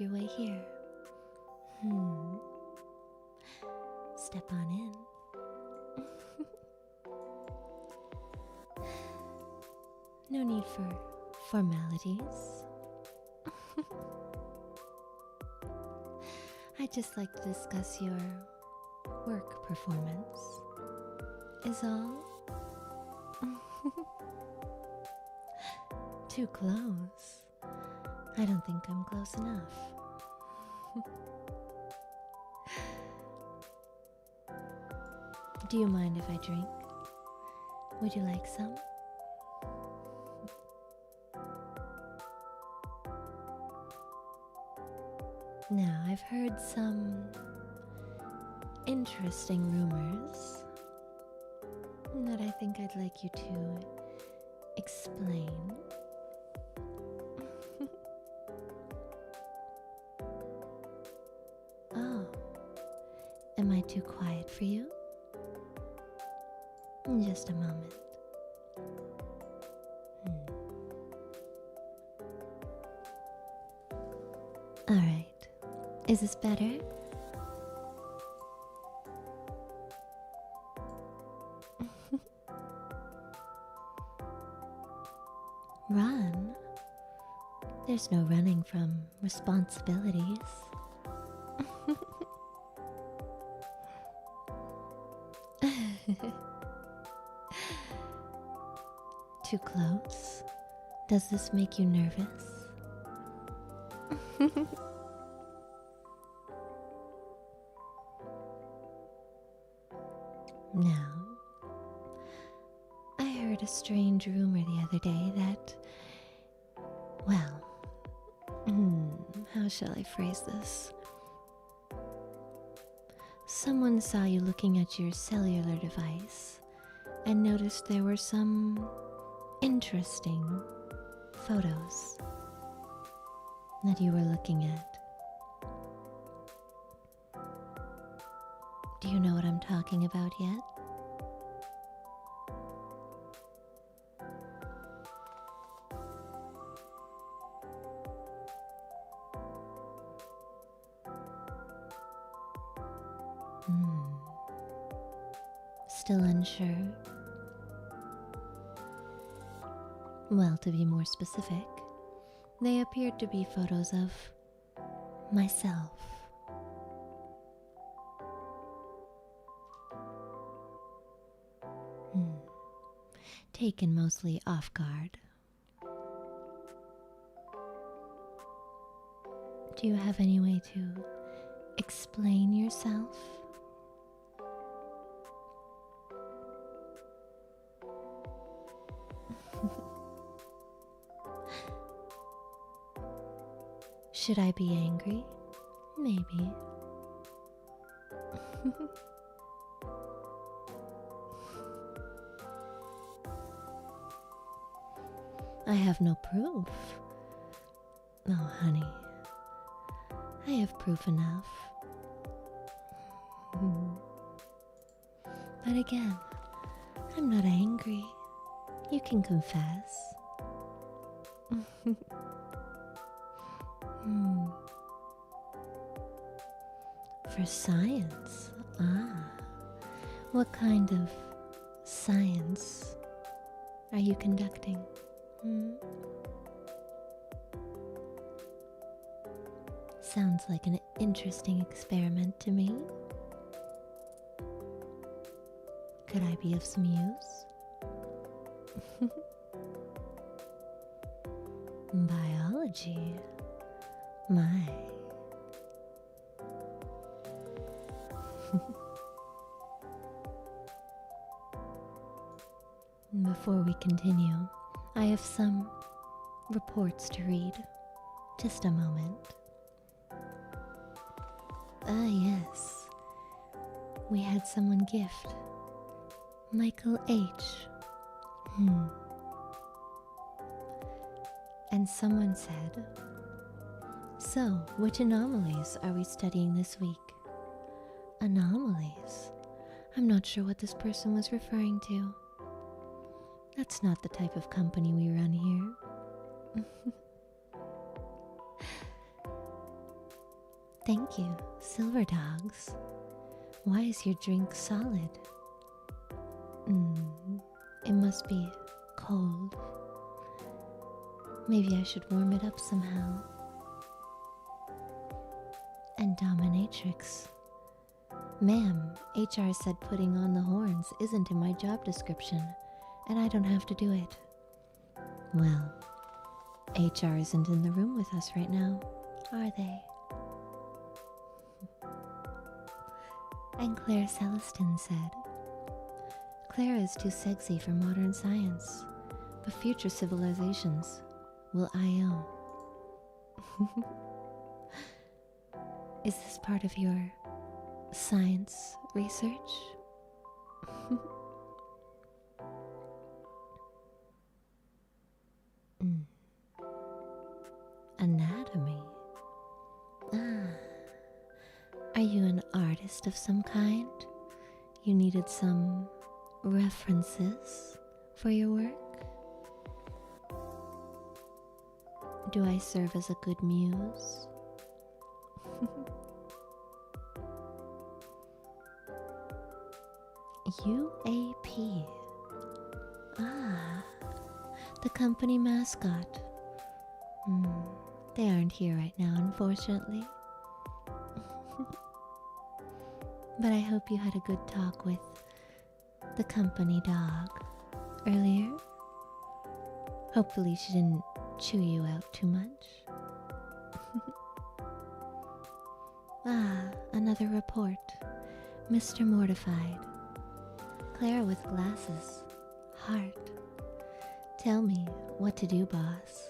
your way here. Step on in. No need for formalities. I'd just like to discuss your work performance, is all. Too close. I don't think I'm close enough. Do you mind if I drink? Would you like some? Now, I've heard some interesting rumors that I think I'd like you to explain. Oh, am I too quiet for you? Just a moment. All right. Is this better? Run? There's no running from responsibilities. Too close? Does this make you nervous? Now, I heard a strange rumor the other day that, well, how shall I phrase this? Someone saw you looking at your cellular device and noticed there were some interesting photos that you were looking at. Do you know what I'm talking about yet? Still unsure? Well, to be more specific, they appeared to be photos of myself. Taken mostly off guard. Do you have any way to explain yourself? Should I be angry? Maybe. I have no proof. Oh, honey, I have proof enough. But again, I'm not angry. You can confess. For science? What kind of science are you conducting? Sounds like an interesting experiment to me. Could I be of some use? Biology? My. Before we continue, I have some reports to read. Just a moment. Yes. We had someone gift. Michael H. And someone said, so, which anomalies are we studying this week? Anomalies? I'm not sure what this person was referring to. That's not the type of company we run here. Thank you, silver dogs. Why is your drink solid? It must be cold. Maybe I should warm it up somehow. And dominatrix. Ma'am, HR said putting on the horns isn't in my job description, and I don't have to do it. Well, HR isn't in the room with us right now, are they? And Claire Celestin said, Clara is too sexy for modern science, but future civilizations will IO. Is this part of your science research? Anatomy. Are you an artist of some kind? You needed some references for your work? Do I serve as a good muse? UAP. The company mascot. They aren't here right now, unfortunately. But I hope you had a good talk with the company dog earlier. Hopefully she didn't chew you out too much. Another report. Mr. Mortified. Clara with glasses. Heart. Tell me what to do, boss.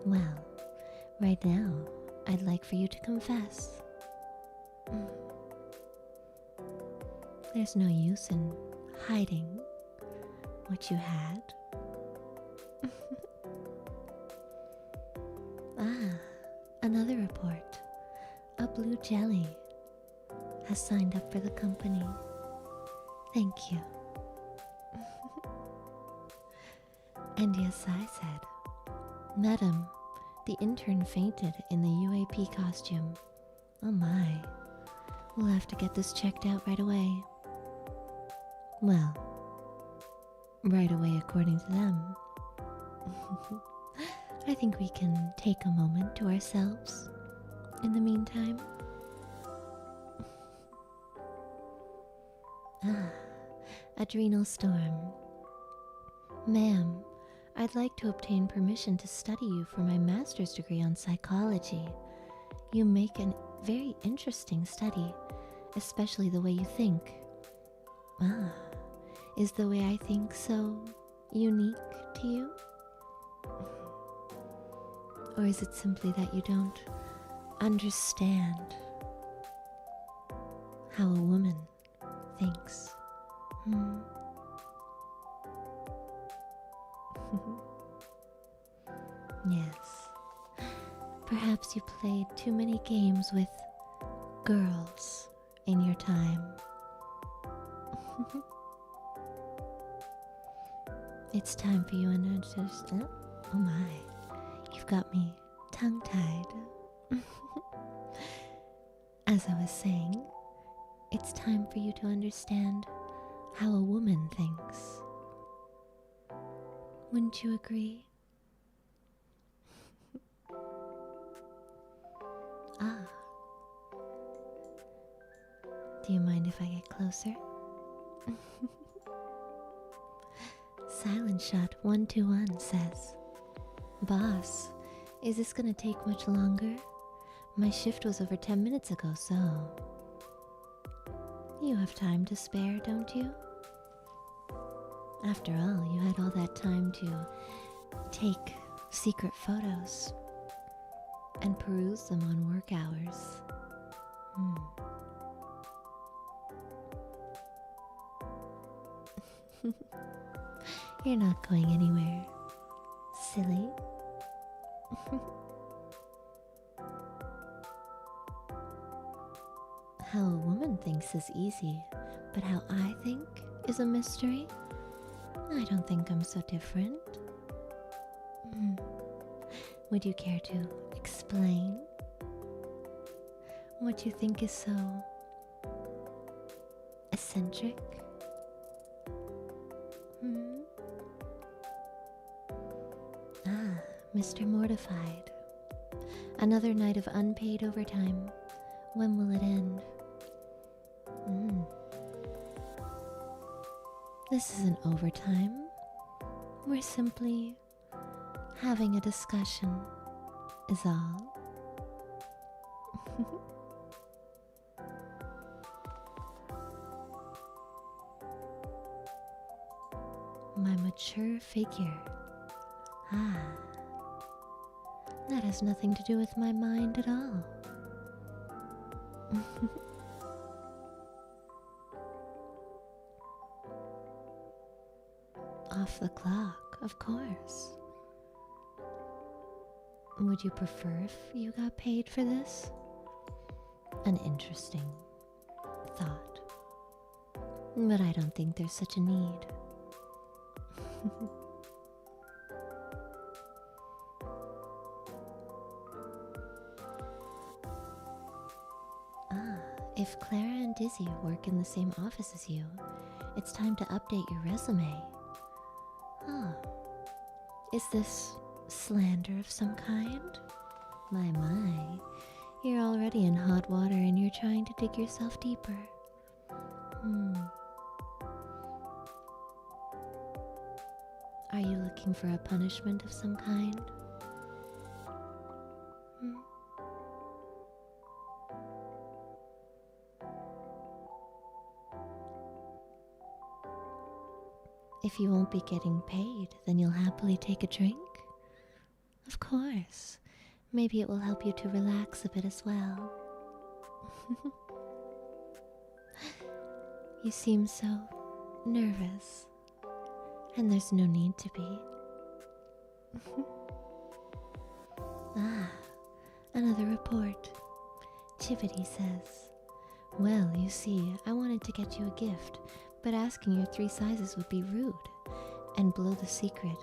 Well, right now, I'd like for you to confess. There's no use in hiding what you had. Another report. A blue jelly has signed up for the company. Thank you. And yes, I said, Madam, the intern fainted in the UAP costume. Oh my, we'll have to get this checked out right away. Well, right away according to them. I think we can take a moment to ourselves in the meantime. Adrenal storm. Ma'am, I'd like to obtain permission to study you for my master's degree on psychology. You make a very interesting study, especially the way you think. Is the way I think so unique to you? Or is it simply that you don't understand how a woman thinks? Yes. Perhaps you played too many games with girls in your time. It's time for you to understand. Oh my, you've got me tongue-tied. As I was saying, it's time for you to understand how a woman thinks. Wouldn't you agree? Do you mind if I get closer? Silent Shot 121 says, Boss, is this gonna take much longer? My shift was over 10 minutes ago, so... You have time to spare, don't you? After all, you had all that time to take secret photos and peruse them on work hours. You're not going anywhere, silly. How a woman thinks is easy, but how I think is a mystery? I don't think I'm so different. Would you care to explain? what you think is so eccentric? Hmm? Ah, Mr. Mortified. Another night of unpaid overtime. When will it end? This isn't overtime. We're simply having a discussion, is all. My mature figure. Ah, that has nothing to do with my mind at all. Off the clock, of course. Would you prefer if you got paid for this? An interesting thought. But I don't think there's such a need. If Clara and Dizzy work in the same office as you, it's time to update your resume. Ah, is this slander of some kind? My, you're already in hot water and you're trying to dig yourself deeper. Are you looking for a punishment of some kind? If you won't be getting paid, then you'll happily take a drink? Of course. Maybe it will help you to relax a bit as well. You seem so nervous, and there's no need to be. Another report. Chivity says, well, you see, I wanted to get you a gift, but asking your 3 sizes would be rude and blow the secret,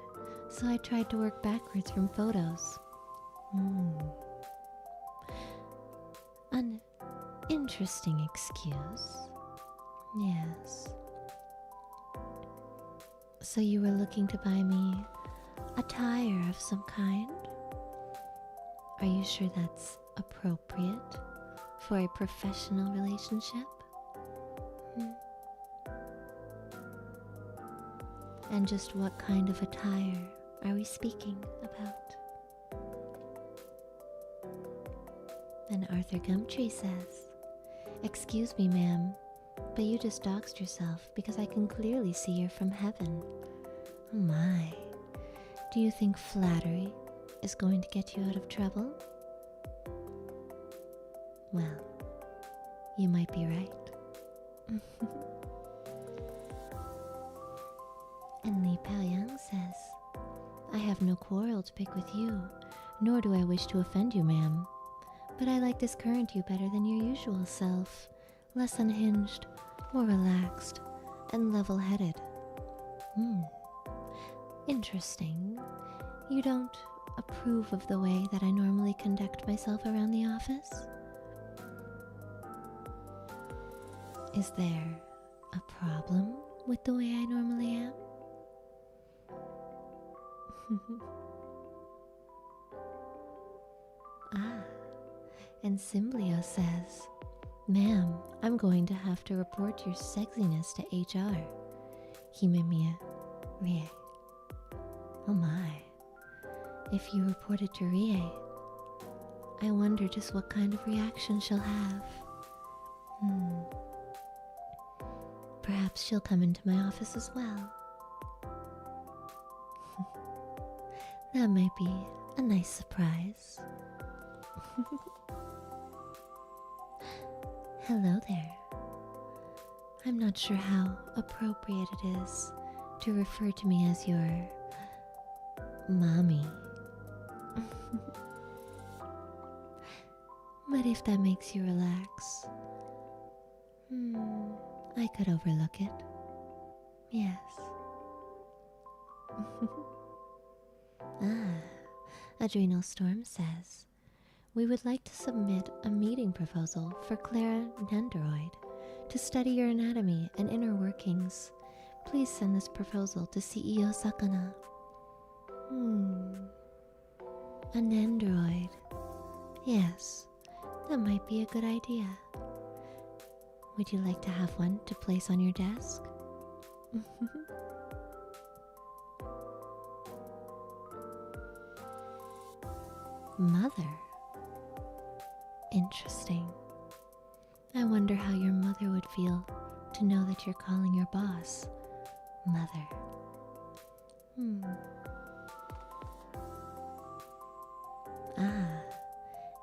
so I tried to work backwards from photos. An interesting excuse. Yes. So you were looking to buy me attire of some kind? Are you sure that's appropriate for a professional relationship? And just what kind of attire are we speaking about? And Arthur Gumtree says, excuse me, ma'am, but you just doxed yourself because I can clearly see you're from heaven. Oh my. Do you think flattery is going to get you out of trouble? Well, you might be right. And Li Paoyang says, I have no quarrel to pick with you, nor do I wish to offend you, ma'am. But I like this current you better than your usual self, less unhinged, more relaxed, and level-headed. Interesting. You don't approve of the way that I normally conduct myself around the office? Is there a problem with the way I normally am? And Symblio says, ma'am, I'm going to have to report your sexiness to HR. Himemiya Rie. Oh my. If you report it to Rie, I wonder just what kind of reaction she'll have. Perhaps she'll come into my office as well. That might be a nice surprise. Hello there. I'm not sure how appropriate it is to refer to me as your mommy. But if that makes you relax, I could overlook it. Yes. Adrenal Storm says, we would like to submit a meeting proposal for Clara Nandoroid to study your anatomy and inner workings. Please send this proposal to CEO Sakana. An android. Yes, that might be a good idea. Would you like to have one to place on your desk? Mother. Interesting. I wonder how your mother would feel to know that you're calling your boss Mother.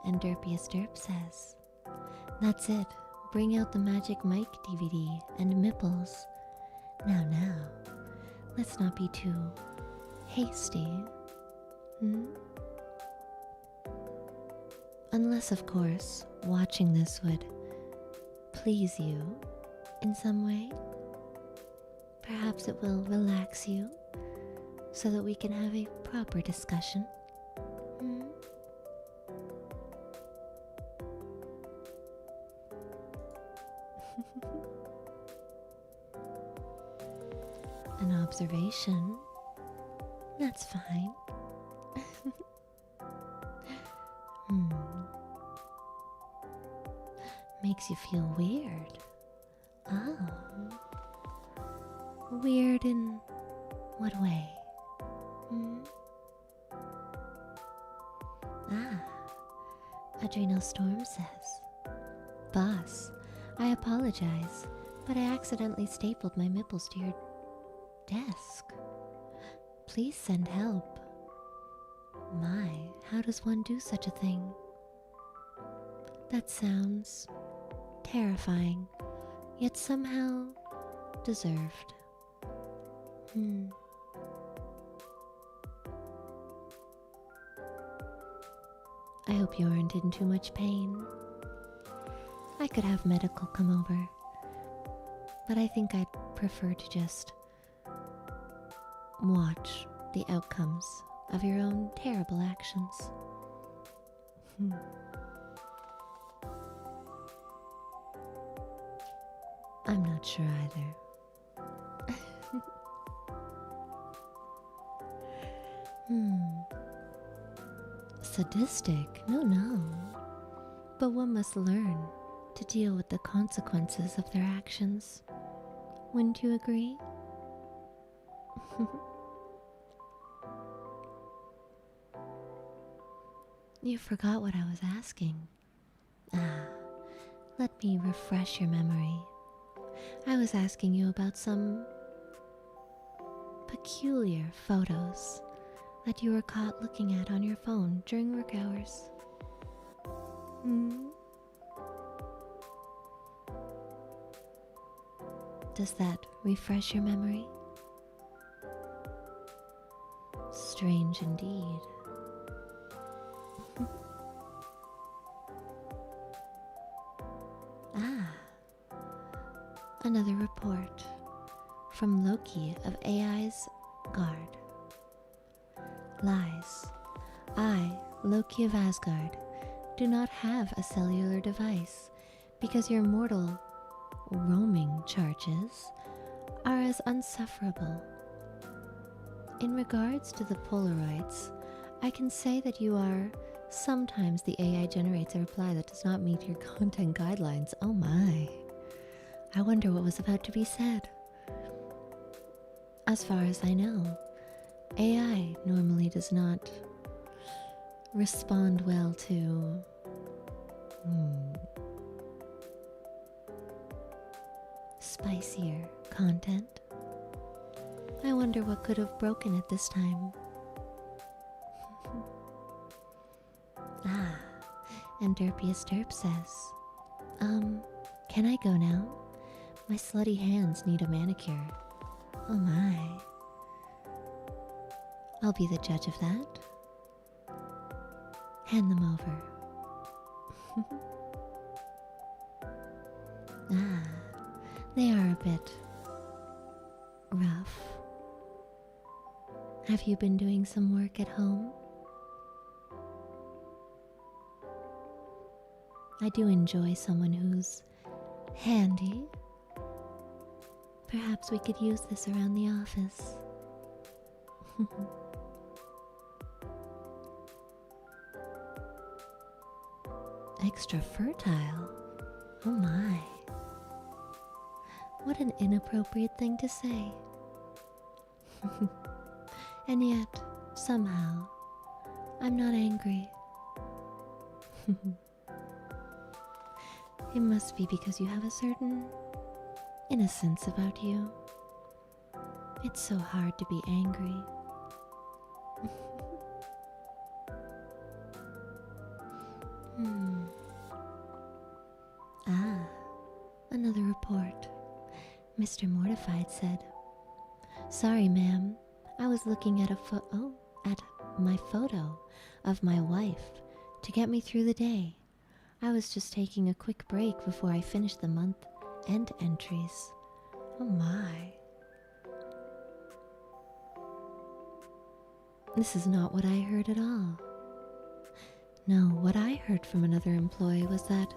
And Derpius Derp says, that's it. Bring out the Magic Mike DVD and Mipples. Now, let's not be too hasty. Unless, of course, watching this would please you in some way. Perhaps it will relax you so that we can have a proper discussion. An observation? That's fine. Makes you feel weird. Oh. Weird in what way? Adrenal Storm says, Boss, I apologize, but I accidentally stapled my nipples to your desk. Please send help. My, how does one do such a thing? That sounds terrifying, yet somehow deserved. I hope you aren't in too much pain. I could have medical come over, but I think I'd prefer to just watch the outcomes of your own terrible actions. I'm not sure either. Sadistic? No. But one must learn to deal with the consequences of their actions. Wouldn't you agree? You forgot what I was asking. Let me refresh your memory. I was asking you about some peculiar photos that you were caught looking at on your phone during work hours. Does that refresh your memory? Strange indeed. Another report from Loki of AI's Guard. Lies. I, Loki of Asgard, do not have a cellular device because your mortal roaming charges are as unsufferable. In regards to the Polaroids, I can say that you are sometimes the AI generates a reply that does not meet your content guidelines. Oh my. I wonder what was about to be said. As far as I know, AI normally does not respond well to spicier content. I wonder what could have broken it this time. And Derpius Derp says, can I go now? My slutty hands need a manicure. Oh my. I'll be the judge of that. Hand them over. They are a bit rough. Have you been doing some work at home? I do enjoy someone who's handy. Perhaps we could use this around the office. Extra fertile? Oh my. What an inappropriate thing to say. And yet, somehow, I'm not angry. It must be because you have a certain innocence about you. It's so hard to be angry. Ah, another report. Mr. Mortified said, "Sorry, ma'am. I was looking at at my photo of my wife to get me through the day. I was just taking a quick break before I finished the month-end entries." Oh my. This is not what I heard at all. No, what I heard from another employee was that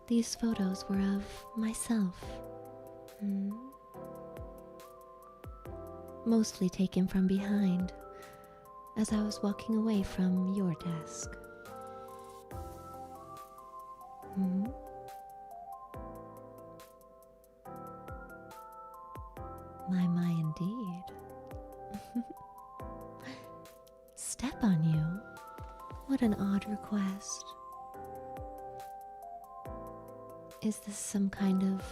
these photos were of myself. Mostly taken from behind, as I was walking away from your desk. My, indeed. Step on you? What an odd request. Is this some kind of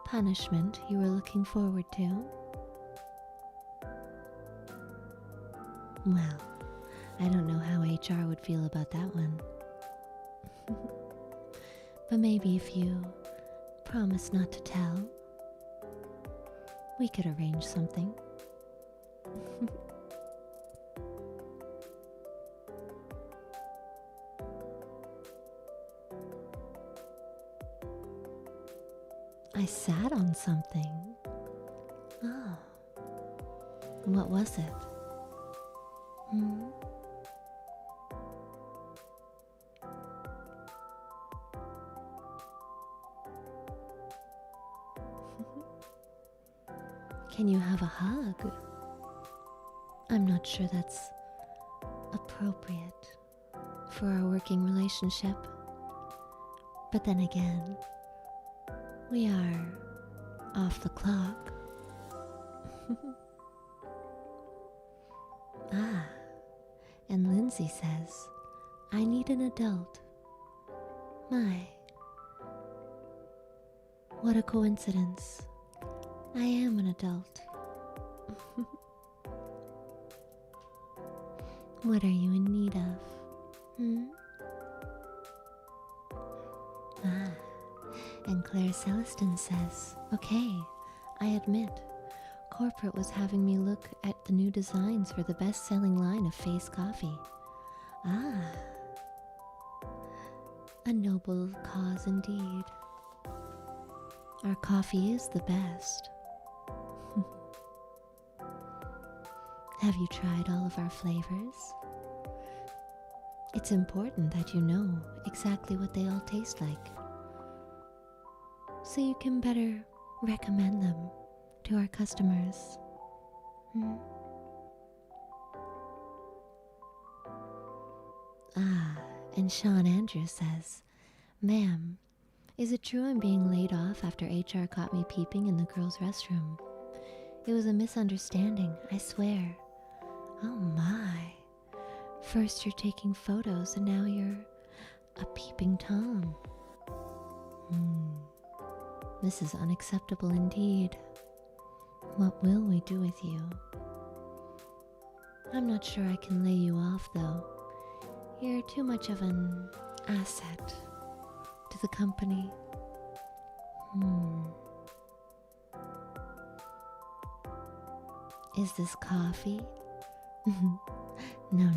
punishment you were looking forward to? Well, I don't know how HR would feel about that one. But maybe if you promise not to tell, we could arrange something. I sat on something. Oh. What was it? Can you have a hug? I'm not sure that's appropriate for our working relationship. But then again, we are off the clock. And Lindsay says, I need an adult. My, what a coincidence. I am an adult. What are you in need of? And Claire Celestin says, okay, I admit, corporate was having me look at the new designs for the best-selling line of face coffee. A noble cause indeed. Our coffee is the best. Have you tried all of our flavors? It's important that you know exactly what they all taste like, so you can better recommend them to our customers. And Sean Andrews says, ma'am, is it true I'm being laid off after HR caught me peeping in the girls' restroom? It was a misunderstanding, I swear. Oh my. First you're taking photos and now you're a peeping Tom. This is unacceptable indeed. What will we do with you? I'm not sure I can lay you off though. You're too much of an asset to the company. Is this coffee? No.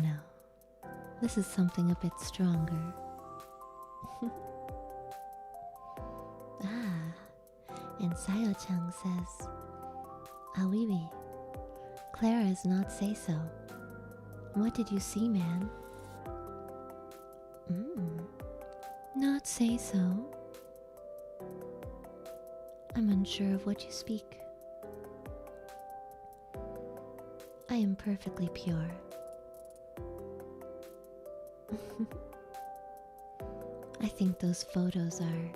This is something a bit stronger. And Sayo-chan says, oui, oui. Clara is not say-so. What did you see, man? Not say so. I'm unsure of what you speak. I am perfectly pure. I think those photos are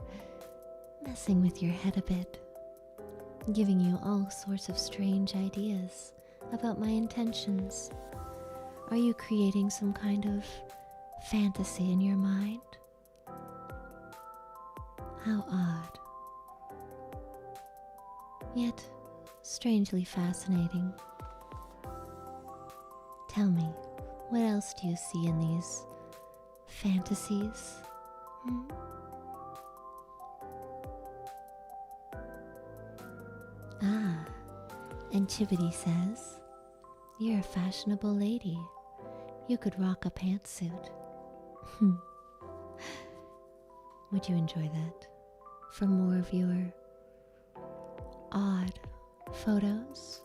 messing with your head a bit, giving you all sorts of strange ideas about my intentions. Are you creating some kind of fantasy in your mind? How odd. Yet strangely fascinating. Tell me, what else do you see in these fantasies? Ah, and Chibity says, you're a fashionable lady. You could rock a pantsuit. Would you enjoy that? For more of your odd photos?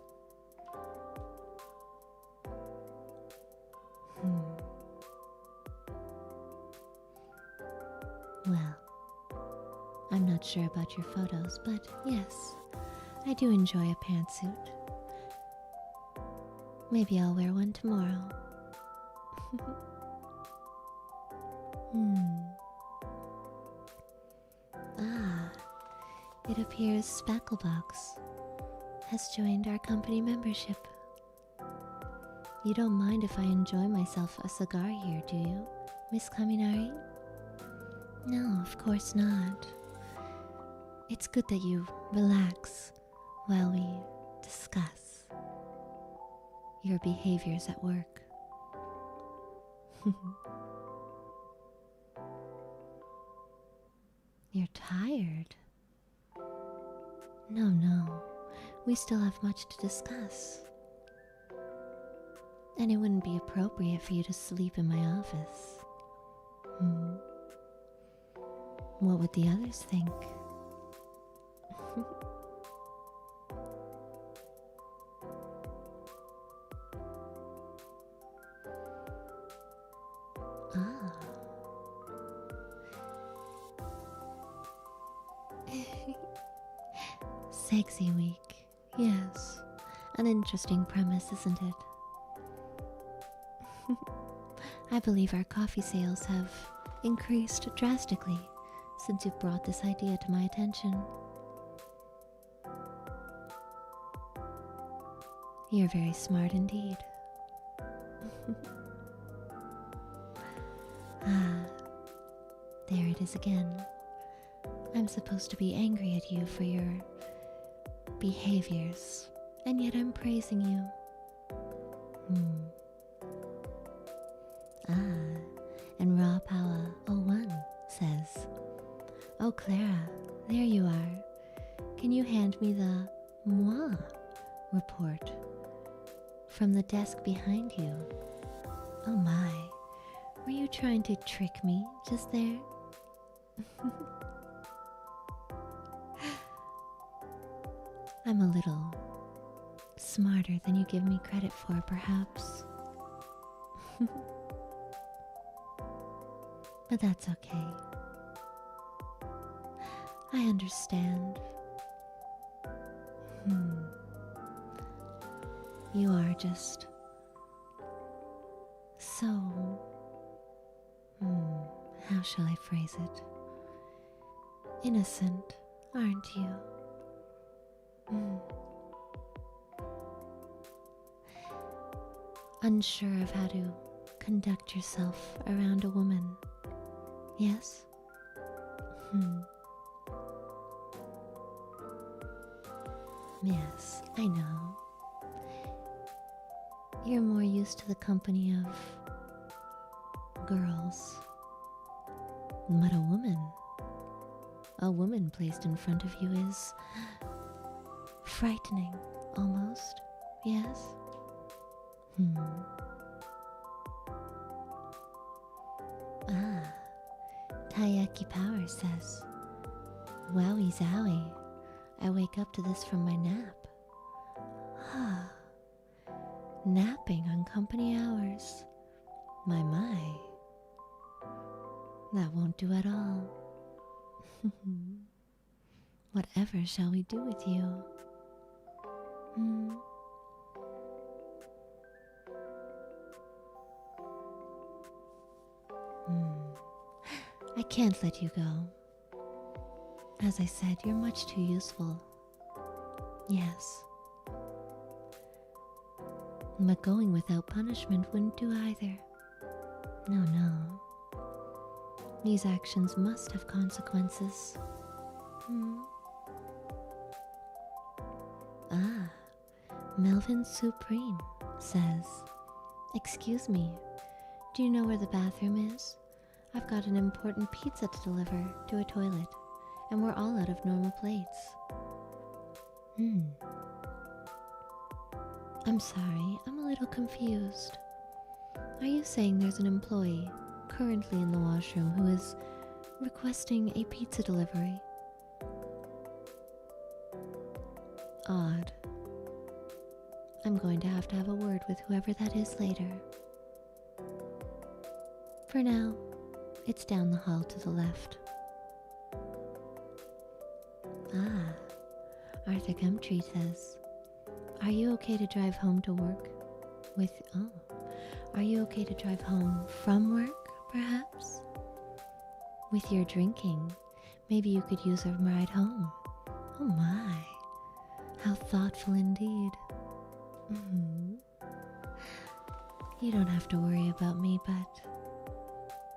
Well, I'm not sure about your photos, but yes, I do enjoy a pantsuit. Maybe I'll wear one tomorrow. Ah, it appears Spacklebox has joined our company membership. You don't mind if I enjoy myself a cigar here, do you, Miss Kaminari? No, of course not. It's good that you relax while we discuss your behaviors at work. You're tired? No. We still have much to discuss. And it wouldn't be appropriate for you to sleep in my office. What would the others think? Ah. Sexy week. Yes. An interesting premise, isn't it? I believe our coffee sales have increased drastically since you've brought this idea to my attention. You're very smart indeed. Ah, there it is again. I'm supposed to be angry at you for your behaviors, and yet I'm praising you. Ah, and Raw Power 01 says, "Oh, Clara, there you are. Can you hand me the moi report from the desk behind you?" Oh my, were you trying to trick me just there? I'm a little smarter than you give me credit for, perhaps. But that's okay. I understand. You are just so... how shall I phrase it? Innocent, aren't you? Unsure of how to conduct yourself around a woman. Yes? Yes, I know. You're more used to the company of girls. But a woman placed in front of you is frightening, almost. Yes? Ah, Taiyaki Power says, "Wowie zowie, I wake up to this from my nap." Ah, napping on company hours. My. That won't do at all. Whatever shall we do with you? Hmm? I can't let you go. As I said, you're much too useful. Yes. But going without punishment wouldn't do either. No, no. These actions must have consequences. Ah, Melvin Supreme says, "Excuse me, do you know where the bathroom is? I've got an important pizza to deliver to a toilet, and we're all out of normal plates." I'm sorry, I'm a little confused. Are you saying there's an employee currently in the washroom who is requesting a pizza delivery? Odd. I'm going to have a word with whoever that is later. For now, it's down the hall to the left. Ah, Arthur Gumtree says, "Are you okay to drive home to work are you okay to drive home from work, perhaps? With your drinking, maybe you could use a ride home." Oh my, how thoughtful indeed. You don't have to worry about me, but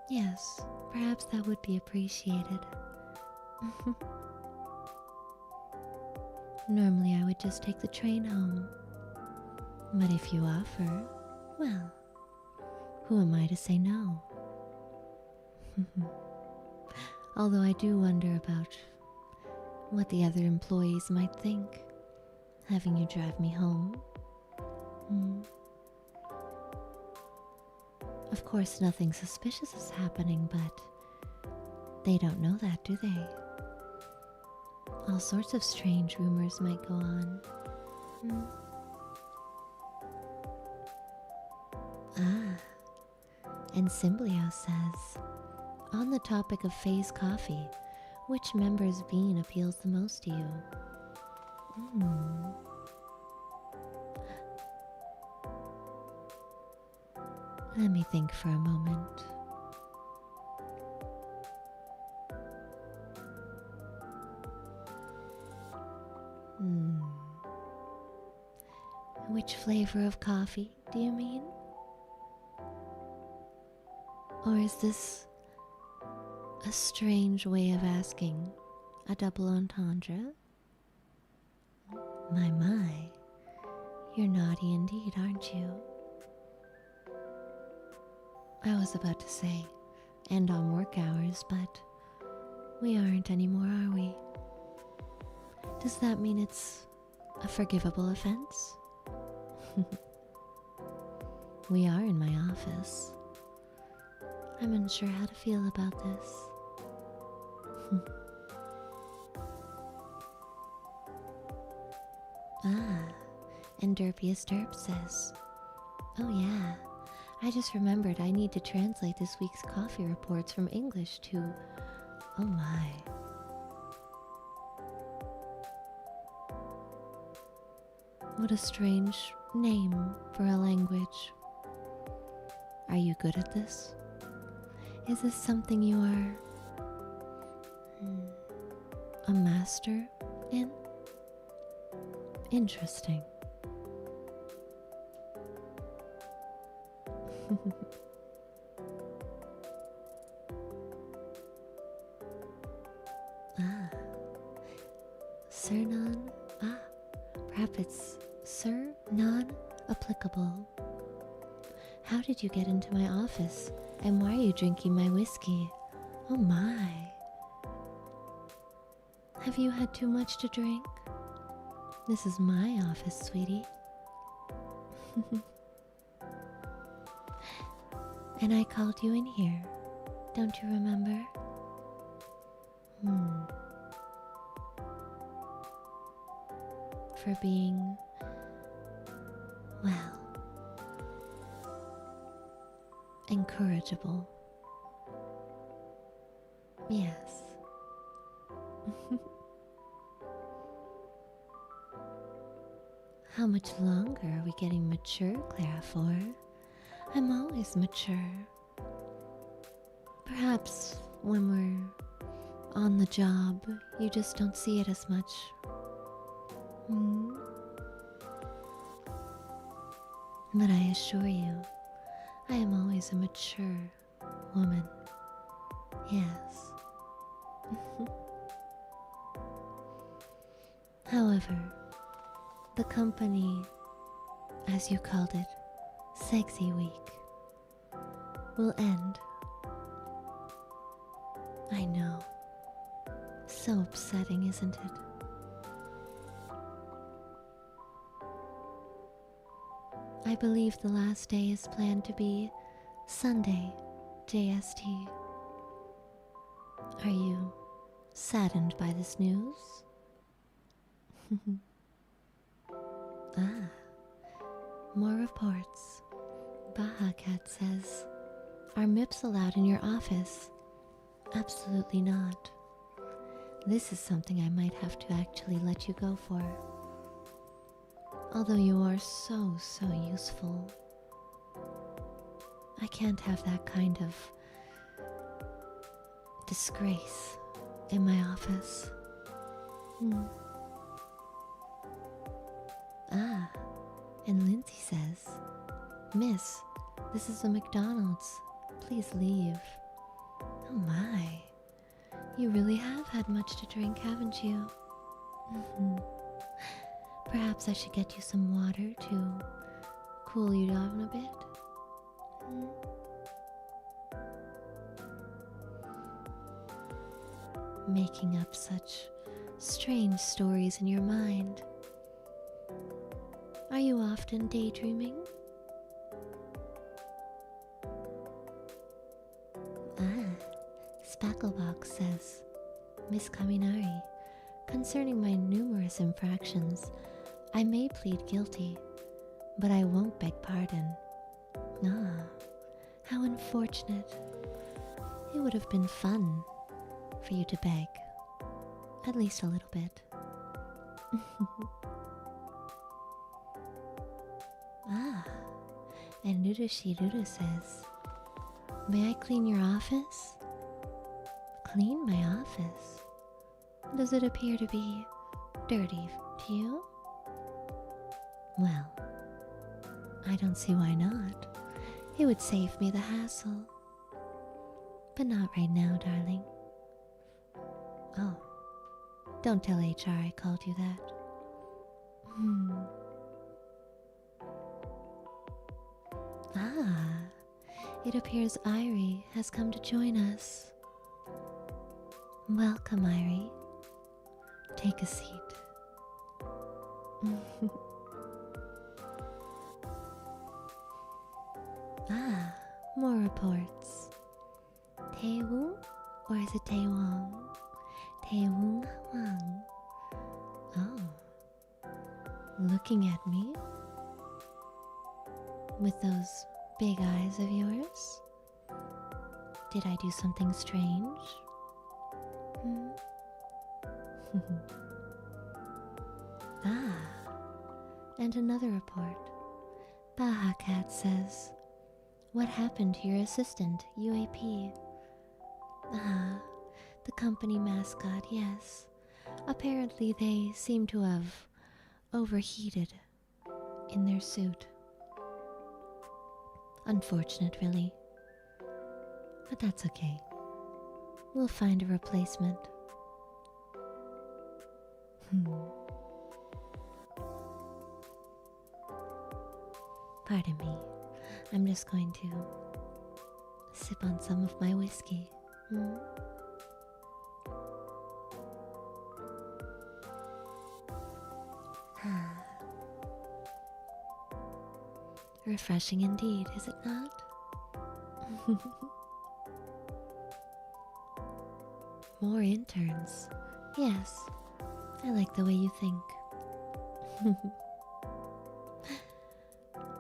yes, perhaps that would be appreciated. Normally I would just take the train home, but if you offer, well, who am I to say no? Although I do wonder about what the other employees might think, having you drive me home. Of course, nothing suspicious is happening, but they don't know that, do they? All sorts of strange rumors might go on. Ah, and Symblio says, "On the topic of Faye's coffee, which member's bean appeals the most to you?" Let me think for a moment. Which flavor of coffee do you mean? Or is this a strange way of asking? A double entendre? My, you're naughty indeed, aren't you? I was about to say, and on work hours, but we aren't anymore, are we? Does that mean it's a forgivable offense? We are in my office. I'm unsure how to feel about this. Ah, and Derpius Derp says, "Oh yeah, I just remembered I need to translate this week's coffee reports from English to..." Oh my. What a strange name for a language. Are you good at this? Is this something you are a master in? Interesting. Ah, Sir Non. Ah, perhaps it's Sir Non-applicable. How did you get into my office, and why are you drinking my whiskey? Oh my. Have you had too much to drink? This is my office, sweetie. And I called you in here, don't you remember? For being, well, incorrigible. Yes. How much longer are we getting mature, Clara, for? I'm always mature. Perhaps when we're on the job, you just don't see it as much. But I assure you, I am always a mature woman. Yes. However, the company, as you called it, Sexy Week, will end. I know. So upsetting, isn't it? I believe the last day is planned to be Sunday, JST. Are you saddened by this news? More reports. Baja Cat says, are MIPS allowed in your office? Absolutely not. This is something I might have to actually let you go for. Although you are so useful, I can't have that kind of disgrace in my office. And Lindsay says, Miss, this is a McDonald's. Please leave. Oh my. You really have had much to drink, haven't you? Perhaps I should get you some water to cool you down a bit. Making up such strange stories in your mind. Are you often daydreaming? Spacklebox says, Miss Kaminari, concerning my numerous infractions, I may plead guilty, but I won't beg pardon. How unfortunate. It would have been fun for you to beg, at least a little bit. And Nudushiduru says, may I clean your office? Clean my office? Does it appear to be dirty to you? Well, I don't see why not. It would save me the hassle. But not right now, darling. Oh, don't tell HR I called you that. It appears Irie has come to join us. Welcome, Irie. Take a seat. More reports. Taewoo, or is it Taewong? Taewoo Wang. Oh, looking at me with those big eyes of yours? Did I do something strange? And another report. Baja Cat says, what happened to your assistant, UAP? The company mascot, yes. Apparently they seem to have overheated in their suit. Unfortunate, really. But that's okay. We'll find a replacement. Pardon me. I'm just going to sip on some of my whiskey. Refreshing indeed, is it not? More interns. Yes, I like the way you think.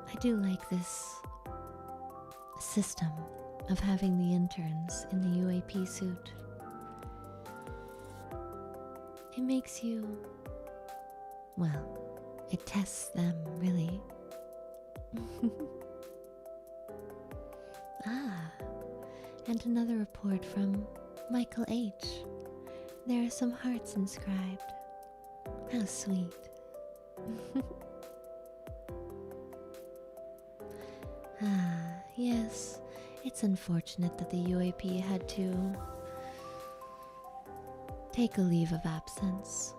I do like this system of having the interns in the UAP suit. It makes you, well, it tests them, really. Ah, and another report from Michael H. There are some hearts inscribed. How sweet. Ah, yes, it's unfortunate that the UAP had to take a leave of absence.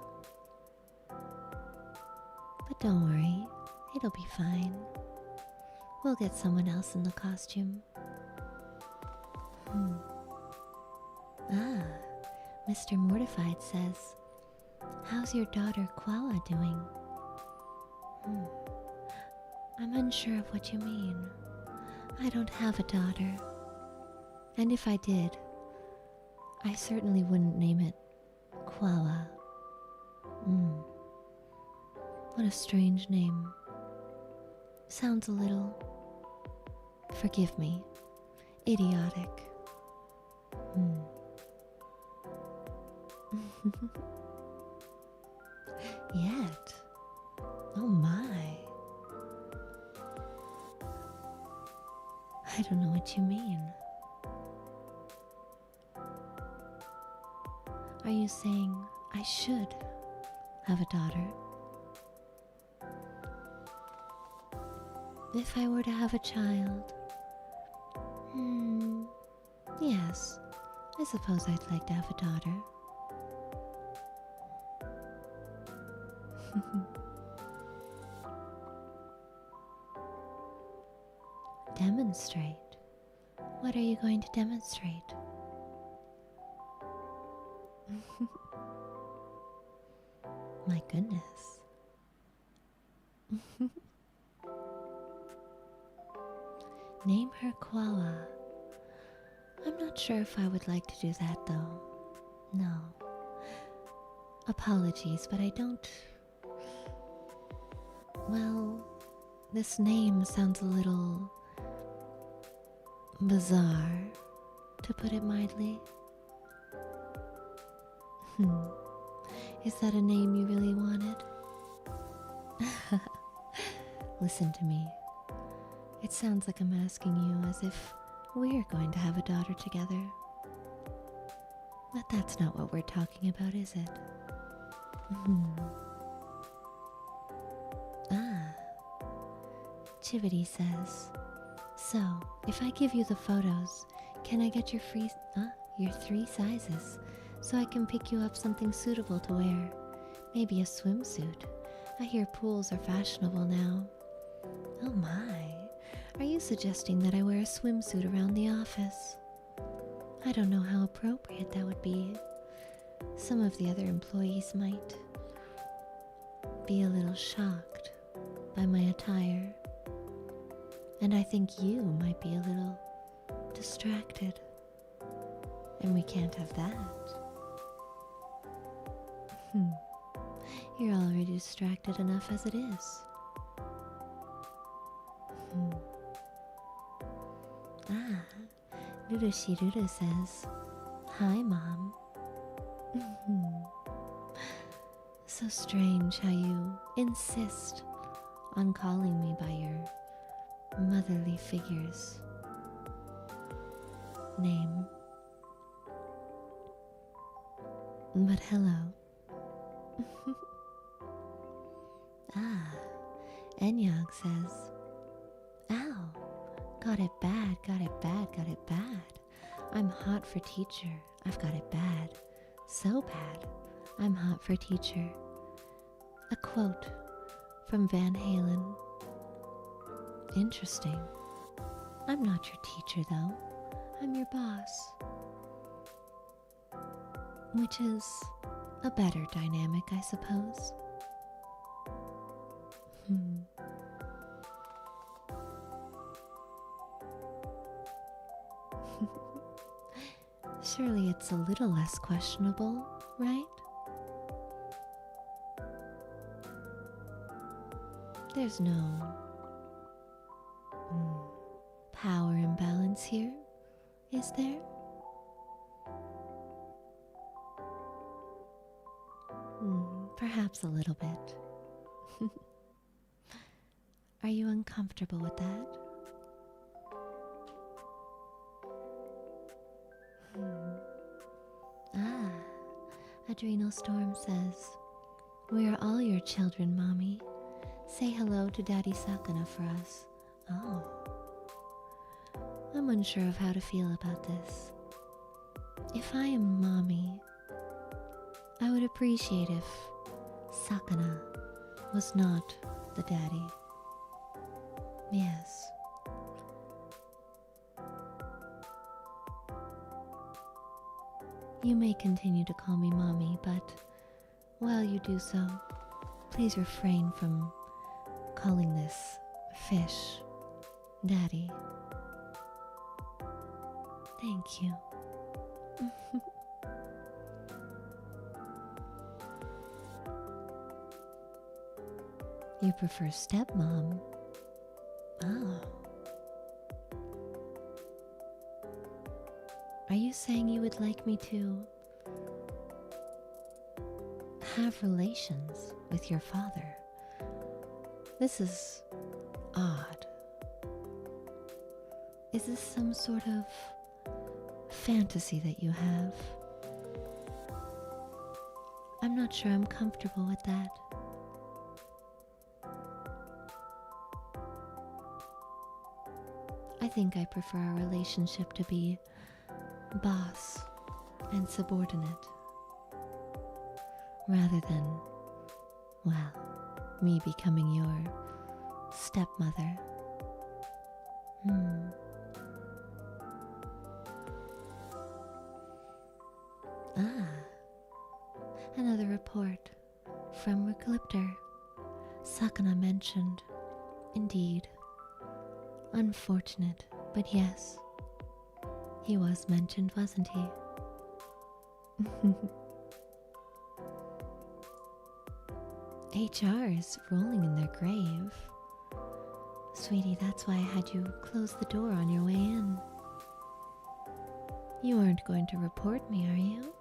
But don't worry, it'll be fine. We'll get someone else in the costume. Ah, Mr. Mortified says, how's your daughter Koala doing? I'm unsure of what you mean. I don't have a daughter. And if I did, I certainly wouldn't name it Koala. What a strange name. Sounds a little, forgive me, idiotic. Yet. Oh my. I don't know what you mean. Are you saying I should have a daughter? If I were to have a child, yes, I suppose I'd like to have a daughter. Demonstrate? What are you going to demonstrate? My goodness. Name her Koala. I'm not sure if I would like to do that though. No. Apologies, but I don't... Well, this name sounds a little bizarre, to put it mildly. Is that a name you really wanted? Listen to me. It sounds like I'm asking you as if we're going to have a daughter together. But that's not what we're talking about, is it? Chivity says, so, if I give you the photos, can I get your your 3 sizes, so I can pick you up something suitable to wear? Maybe a swimsuit. I hear pools are fashionable now. Oh my, are you suggesting that I wear a swimsuit around the office? I don't know how appropriate that would be. Some of the other employees might be a little shocked by my attire. And I think you might be a little distracted. And we can't have that. You're already distracted enough as it is. Dudu says, hi, Mom. So strange how you insist on calling me by your motherly figure's name. But hello. Enyog says, ow, got it bad, got it bad, got it bad. I'm hot for teacher, I've got it bad. So bad, I'm hot for teacher. A quote from Van Halen. Interesting. I'm not your teacher though, I'm your boss. Which is a better dynamic, I suppose. Surely it's a little less questionable, right? There's no power imbalance here, is there? Perhaps a little bit. Are you uncomfortable with that? Ah, Adrenal Storm says, "We are all your children, Mommy. Say hello to Daddy Sakana for us." Oh. I'm unsure of how to feel about this. If I am Mommy, I would appreciate if Sakana was not the daddy. Yes. You may continue to call me Mommy, but while you do so, please refrain from calling this fish Daddy. Thank you. You prefer stepmom? Oh. Are you saying you would like me to have relations with your father? This is odd. Is this some sort of fantasy that you have? I'm not sure I'm comfortable with that. I think I prefer our relationship to be boss and subordinate, rather than, well, me becoming your stepmother. Another report from Reclipter. Sakana mentioned, indeed. Unfortunate, but yes. He was mentioned, wasn't he? HR is rolling in their grave. Sweetie, that's why I had you close the door on your way in. You aren't going to report me, are you?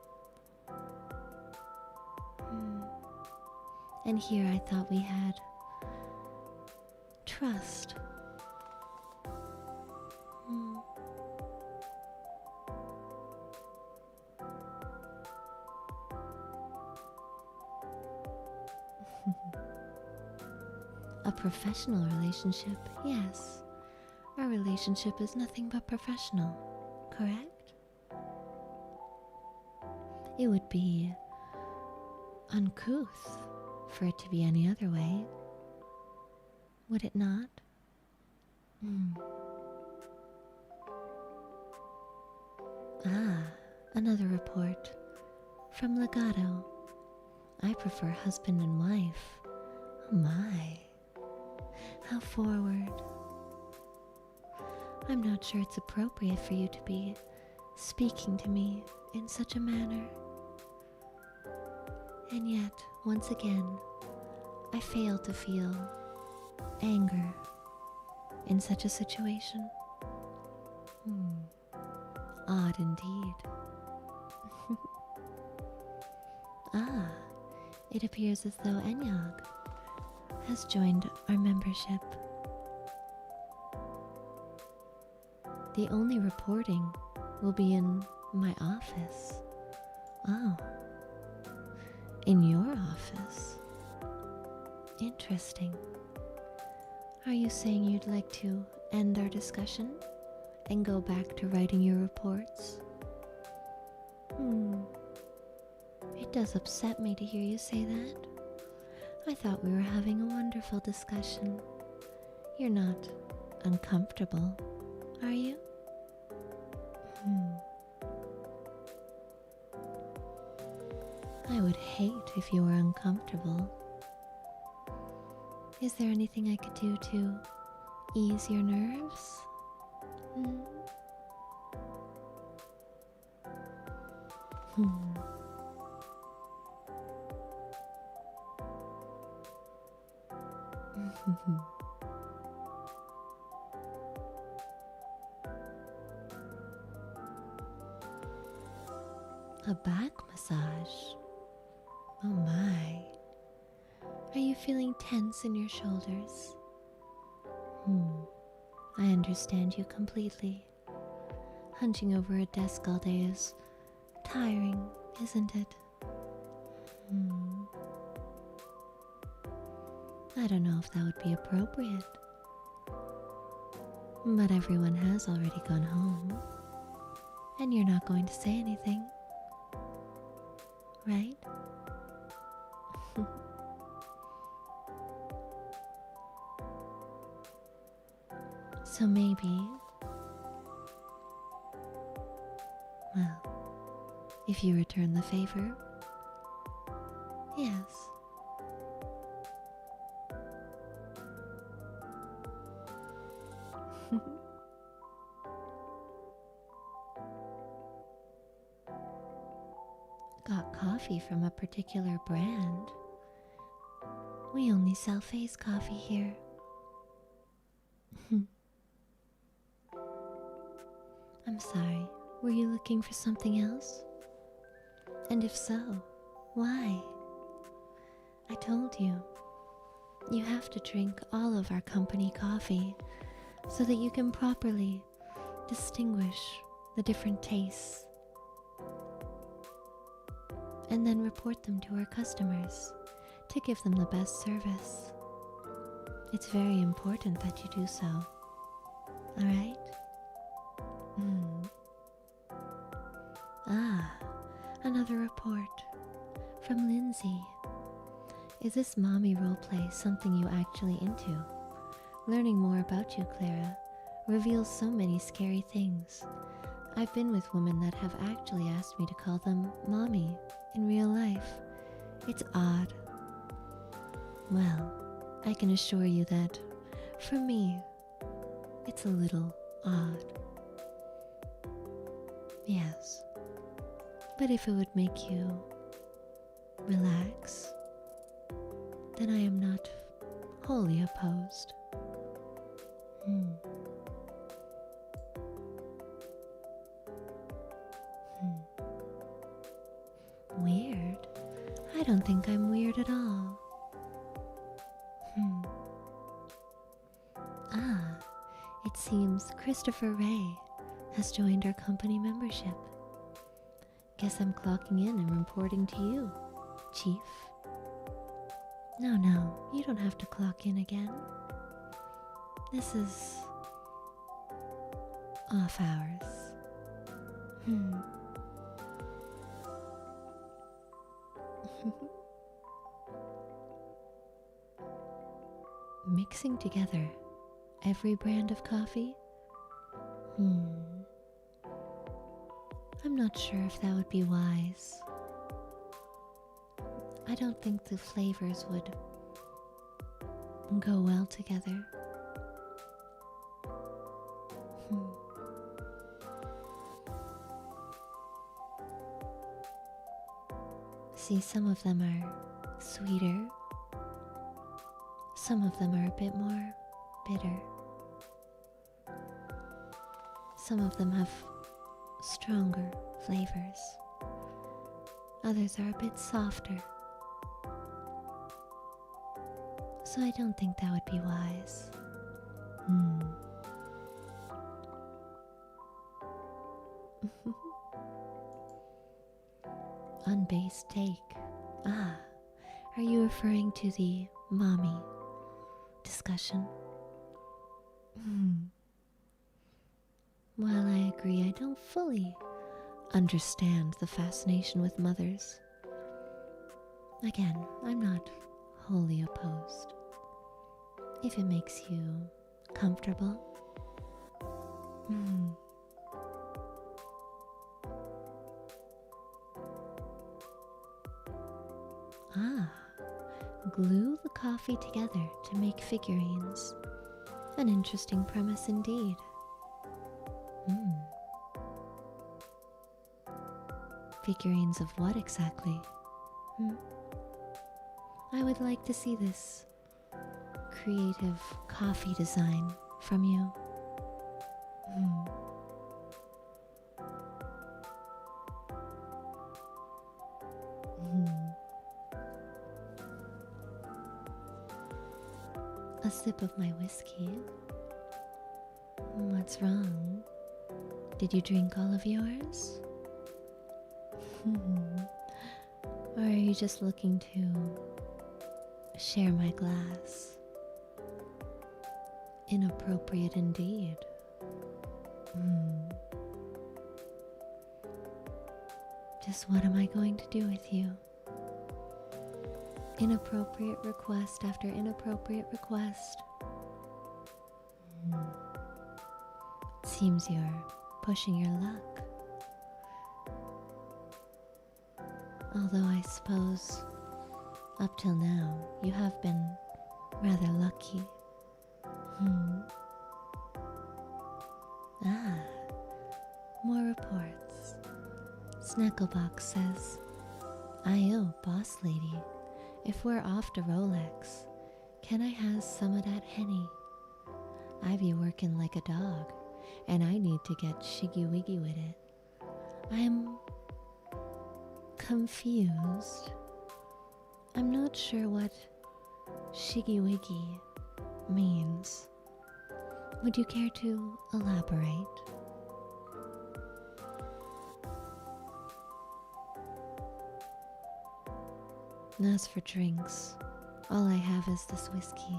And here I thought we had trust. A professional relationship, yes. Our relationship is nothing but professional, correct? It would be uncouth for it to be any other way, would it not? Another report from Legato. I prefer husband and wife. Oh my. How forward. I'm not sure it's appropriate for you to be speaking to me in such a manner. And yet, once again, I fail to feel anger in such a situation. Odd indeed. It appears as though Enyog has joined our membership. The only reporting will be in my office. Oh. In your office? Interesting. Are you saying you'd like to end our discussion and go back to writing your reports? It does upset me to hear you say that. I thought we were having a wonderful discussion. You're not uncomfortable, are you? I would hate if you were uncomfortable. Is there anything I could do to ease your nerves? A back massage? Oh my. Are you feeling tense in your shoulders? I understand you completely. Hunching over a desk all day is tiring, isn't it? I don't know if that would be appropriate. But everyone has already gone home. And you're not going to say anything. Right? So maybe, well, if you return the favor, yes. Got coffee from a particular brand. We only sell face coffee here. I'm sorry, were you looking for something else? And if so, why? I told you, you have to drink all of our company coffee so that you can properly distinguish the different tastes and then report them to our customers to give them the best service. It's very important that you do so, alright? Another report from Lindsay. Is this mommy roleplay something you actually into? Learning more about you, Clara, reveals so many scary things. I've been with women that have actually asked me to call them mommy in real life. It's odd. Well, I can assure you that, for me, it's a little odd. Yes, but if it would make you relax, then I am not wholly opposed. Weird? I don't think I'm weird at all. It seems Christopher Ray has joined our company membership. Guess I'm clocking in and reporting to you, Chief. No, you don't have to clock in again. This is off hours. Mixing together every brand of coffee? I'm not sure if that would be wise. I don't think the flavors would go well together. See, some of them are sweeter. Some of them are a bit more bitter. Some of them have stronger flavors. Others are a bit softer. So I don't think that would be wise. Unbased take. Are you referring to the mommy discussion? While I agree I don't fully understand the fascination with mothers, again, I'm not wholly opposed. If it makes you comfortable. Glue the coffee together to make figurines. An interesting premise indeed. Figurines of what exactly? I would like to see this creative coffee design from you. a sip of my whiskey. What's wrong? Did you drink all of yours? Or are you just looking to share my glass? Inappropriate indeed. Just what am I going to do with you? Inappropriate request after inappropriate request. Seems you're pushing your luck. Although I suppose up till now you have been rather lucky. More reports. Snacklebox says, "Ayo, boss lady, if we're off to Rolex, can I has some of that Henny? I be working like a dog, and I need to get shiggy-wiggy with it. I'm confused. I'm not sure what shiggy-wiggy means. Would you care to elaborate?" As for drinks, all I have is this whiskey.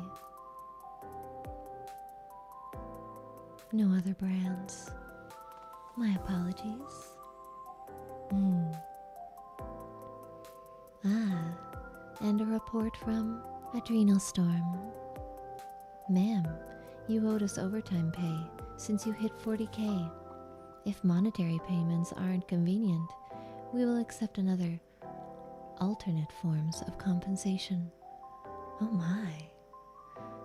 No other brands. My apologies. And a report from Adrenal Storm. "Ma'am, you owed us overtime pay since you hit 40K. If monetary payments aren't convenient, we will accept another alternate forms of compensation." Oh my.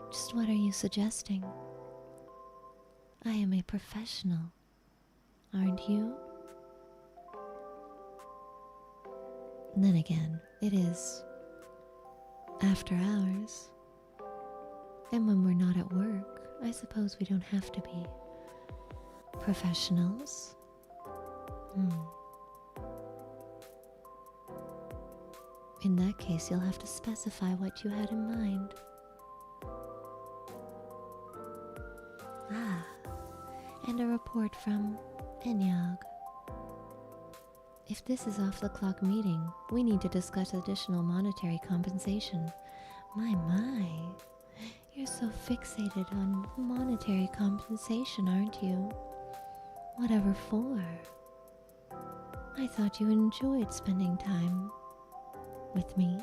Just what are you suggesting? I am a professional, aren't you? Then again, it is after hours. And when we're not at work, I suppose we don't have to be professionals. In that case, you'll have to specify what you had in mind. And a report from Enyag. "If this is off-the-clock meeting, we need to discuss additional monetary compensation." My. You're so fixated on monetary compensation, aren't you? Whatever for? I thought you enjoyed spending time with me.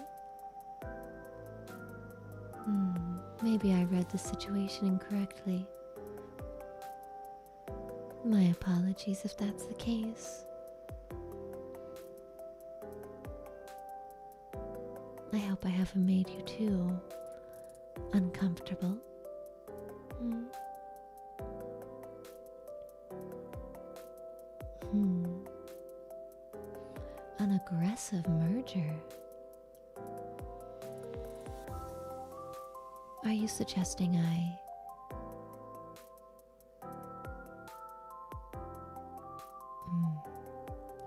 Maybe I read the situation incorrectly. My apologies if that's the case. I hope I haven't made you too uncomfortable. An aggressive merger. Are you suggesting I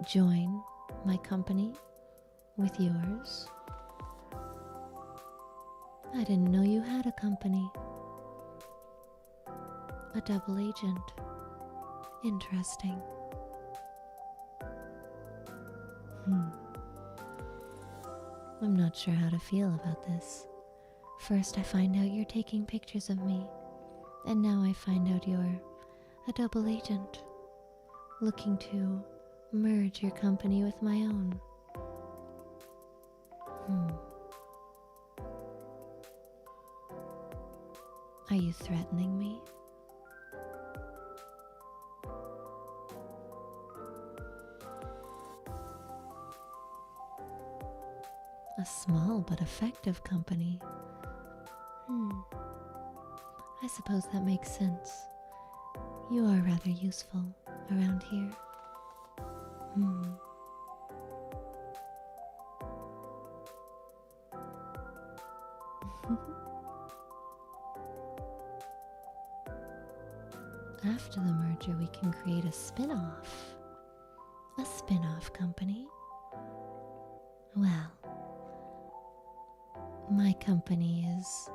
join my company with yours? I didn't know you had a company. A double agent. Interesting. I'm not sure how to feel about this. First I find out you're taking pictures of me, and now I find out you're a double agent, looking to merge your company with my own. Are you threatening me? A small but effective company. I suppose that makes sense. You are rather useful around here. After the merger, we can create a spin-off. A spin-off company. Well, my company is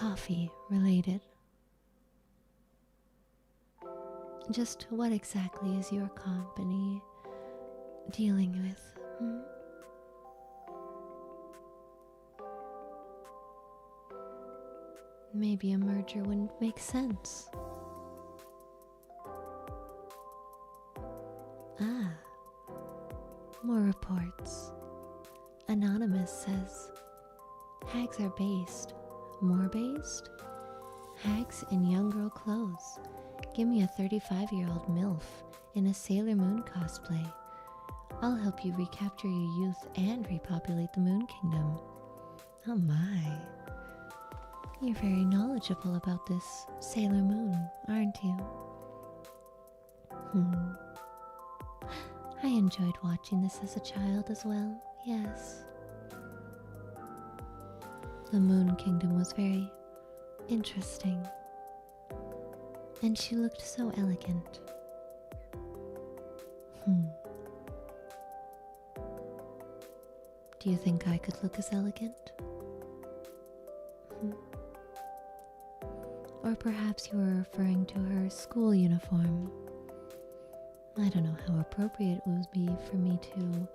coffee related. Just what exactly is your company dealing with? Maybe a merger wouldn't make sense. Ah, more reports. Anonymous says, hags are based. More based? Hags in young girl clothes. Give me a 35-year-old MILF in a Sailor Moon cosplay. I'll help you recapture your youth and repopulate the Moon Kingdom. Oh my. You're very knowledgeable about this Sailor Moon, aren't you? I enjoyed watching this as a child as well, yes. The Moon Kingdom was very interesting. And she looked so elegant. Do you think I could look as elegant? Or perhaps you were referring to her school uniform. I don't know how appropriate it would be for me to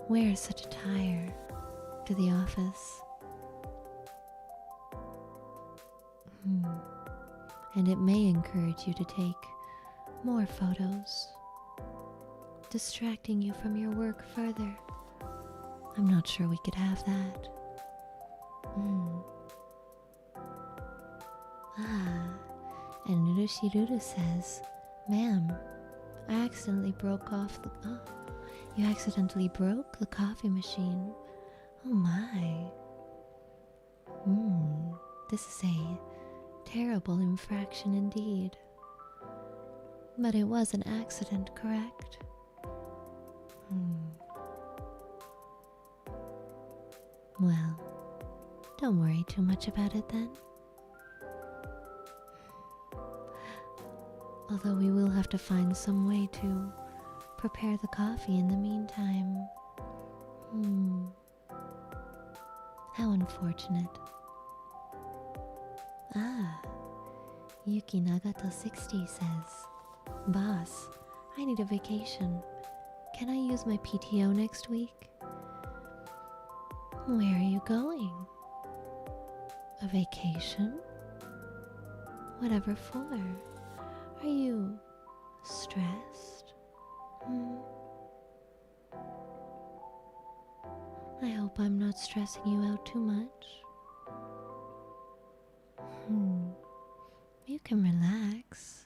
wear such attire to the office. And it may encourage you to take more photos, distracting you from your work further. I'm not sure we could have that. And Nurushiruru says, ma'am, I accidentally broke off the... Oh, you accidentally broke the coffee machine. Oh my. This is a terrible infraction indeed. But it was an accident, correct? Well, don't worry too much about it then. Although we will have to find some way to prepare the coffee in the meantime. How unfortunate. Yuki Nagato 60 says, boss, I need a vacation. Can I use my PTO next week? Where are you going? A vacation? Whatever for? Are you stressed? I hope I'm not stressing you out too much. You can relax.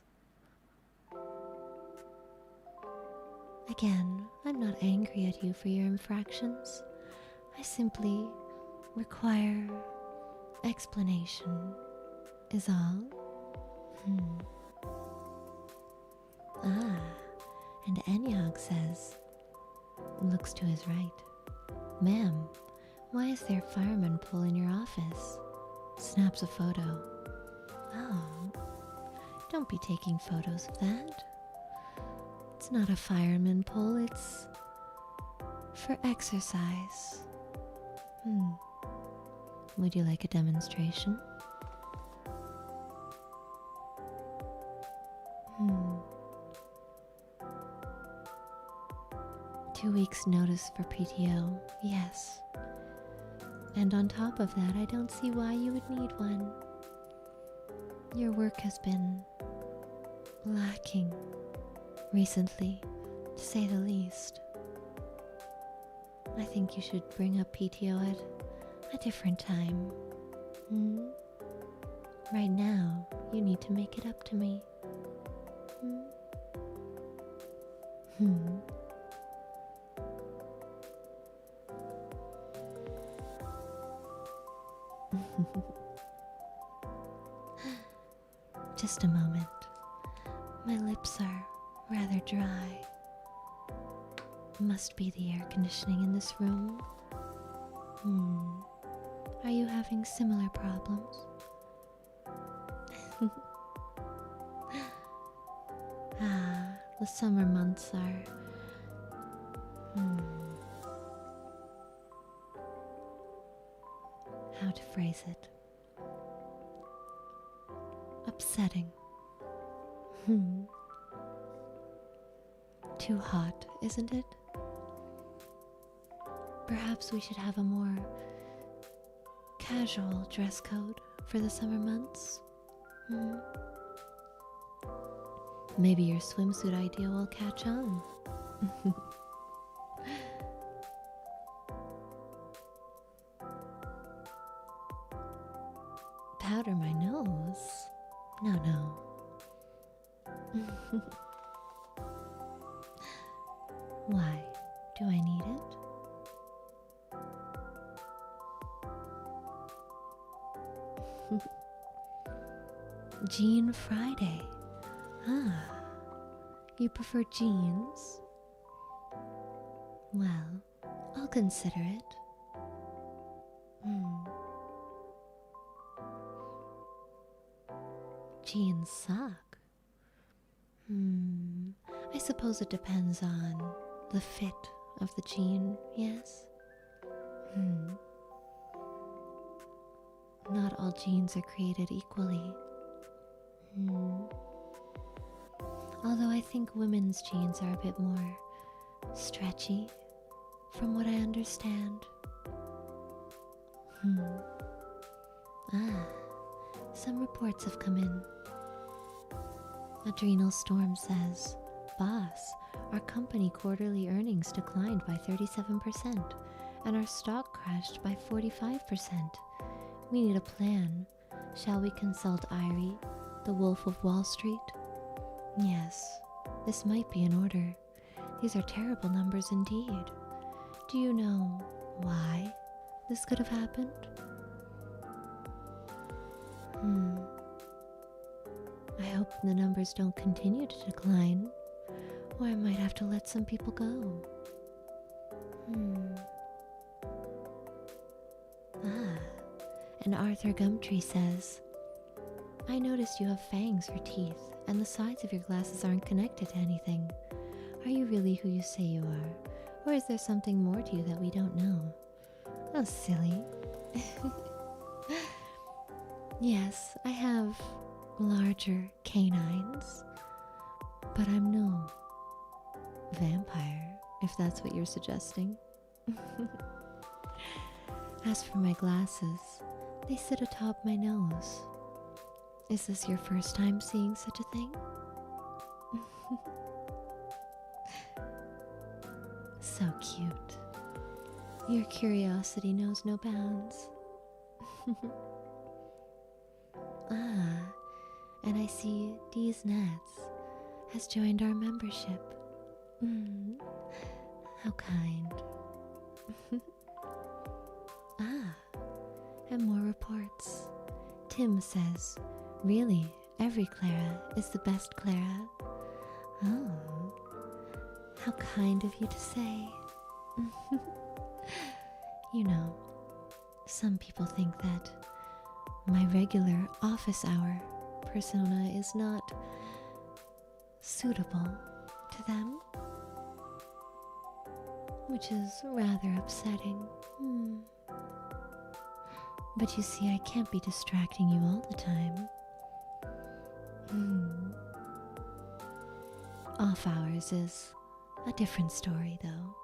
Again, I'm not angry at you for your infractions. I simply require explanation, is all. And Enyog says, looks to his right, ma'am, why is there a fireman pole in your office? Snaps a photo. Oh, don't be taking photos of that. It's not a fireman pole, it's for exercise. Would you like a demonstration? 2 weeks notice for PTO, yes. And on top of that, I don't see why you would need one. Your work has been lacking recently, to say the least. I think you should bring up PTO at a different time. Right now, you need to make it up to me. Just a moment. My lips are rather dry. Must be the air conditioning in this room. Are you having similar problems? The summer months are... How to phrase it? upsetting. Too hot, isn't it? Perhaps we should have a more casual dress code for the summer months. Maybe your swimsuit idea will catch on. Powder my nose? No. Why? Do I need it? Jean Friday. You prefer jeans? Well, I'll consider it. Jeans suck. I suppose it depends on the fit of the jean, yes? Not all jeans are created equally. Although I think women's jeans are a bit more stretchy, from what I understand. Some reports have come in. Adrenal Storm says, "Boss, our company quarterly earnings declined by 37% and our stock crashed by 45%. We need a plan. Shall we consult Irie, the Wolf of Wall Street?" Yes, this might be in order. These are terrible numbers indeed. Do you know why this could have happened? I hope the numbers don't continue to decline, or I might have to let some people go. And Arthur Gumtree says, "I noticed you have fangs for teeth, and the sides of your glasses aren't connected to anything. Are you really who you say you are, or is there something more to you that we don't know?" Oh, silly. Yes, I have larger canines, but I'm no vampire, if that's what you're suggesting. As for my glasses, they sit atop my nose. Is this your first time seeing such a thing? So cute. Your curiosity knows no bounds. And I see Dee's Nets has joined our membership. How kind. And more reports. Tim says, "Really, every Clara is the best Clara." Oh, how kind of you to say. You know, some people think that my regular office hour persona is not suitable to them, which is rather upsetting. But you see, I can't be distracting you all the time. Off hours is a different story, though.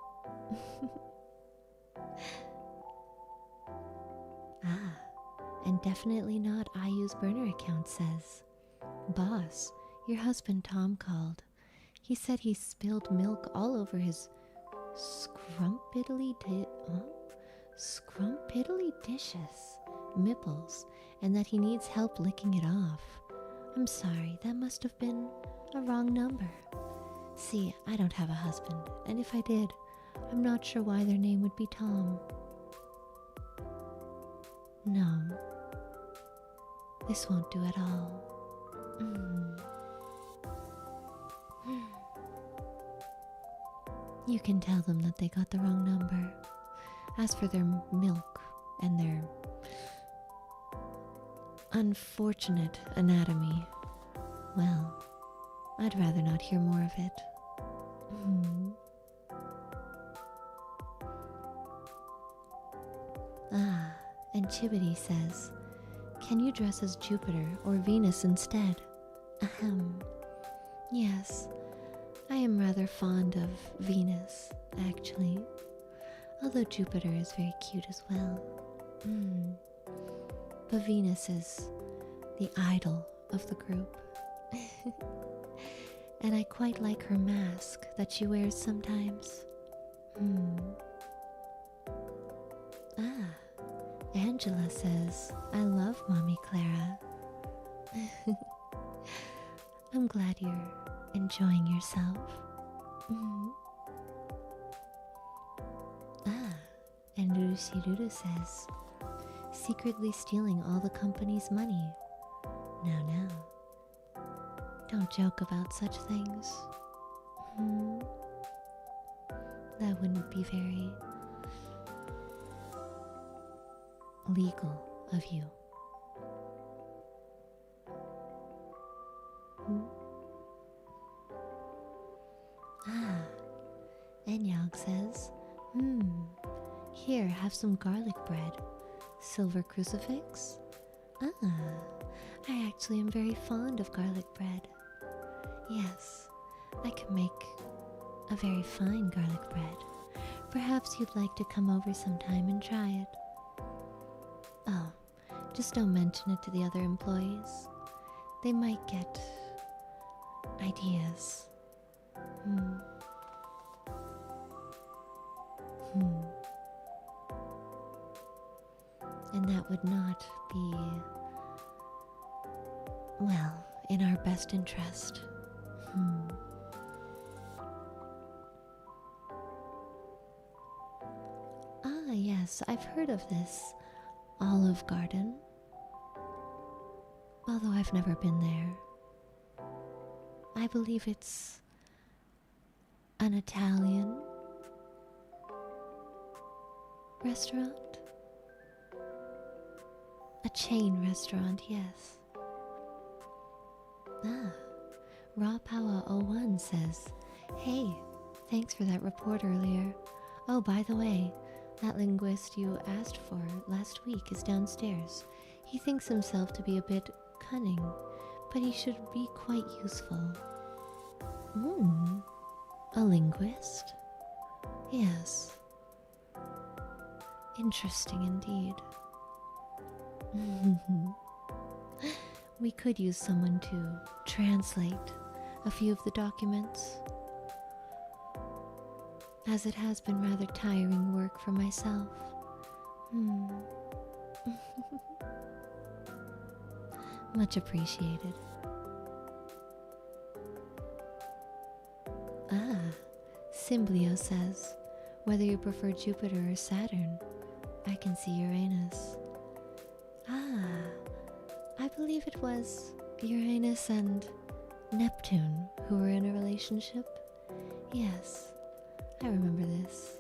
And definitely not I use burner account says, "Boss, your husband Tom called. He said he spilled milk all over his scrumptiddly dishes, mipples, and that he needs help licking it off. I'm sorry, that must have been a wrong number. See, I don't have a husband, and if I did, I'm not sure why their name would be Tom." No, this won't do at all. You can tell them that they got the wrong number. As for their milk and their unfortunate anatomy, well, I'd rather not hear more of it. And Chibity says, Can you dress as Jupiter or Venus instead? Ahem. Yes, I am rather fond of Venus, actually. Although Jupiter is very cute as well. But Venus is the idol of the group. And I quite like her mask that she wears sometimes. Angela says, I love Mommy Clara. I'm glad you're enjoying yourself. And Dudu says, secretly stealing all the company's money. Now, don't joke about such things. That wouldn't be very legal of you. Enyog says, here, have some garlic bread. Silver crucifix? I actually am very fond of garlic bread. Yes, I can make a very fine garlic bread. Perhaps you'd like to come over sometime and try it. Oh, just don't mention it to the other employees. They might get ideas. And that would not be, well, in our best interest. Yes, I've heard of this Olive Garden, although I've never been there. I believe it's an Italian restaurant? A chain restaurant, yes. RawPower01 says, hey, thanks for that report earlier. Oh, by the way, that linguist you asked for last week is downstairs. He thinks himself to be a bit cunning, but he should be quite useful. A linguist? Yes. Interesting indeed. We could use someone to translate a few of the documents, as it has been rather tiring work for myself. Much appreciated. Symblio says, whether you prefer Jupiter or Saturn, I can see Uranus. I believe it was Uranus and Neptune who were in a relationship. Yes, I remember this.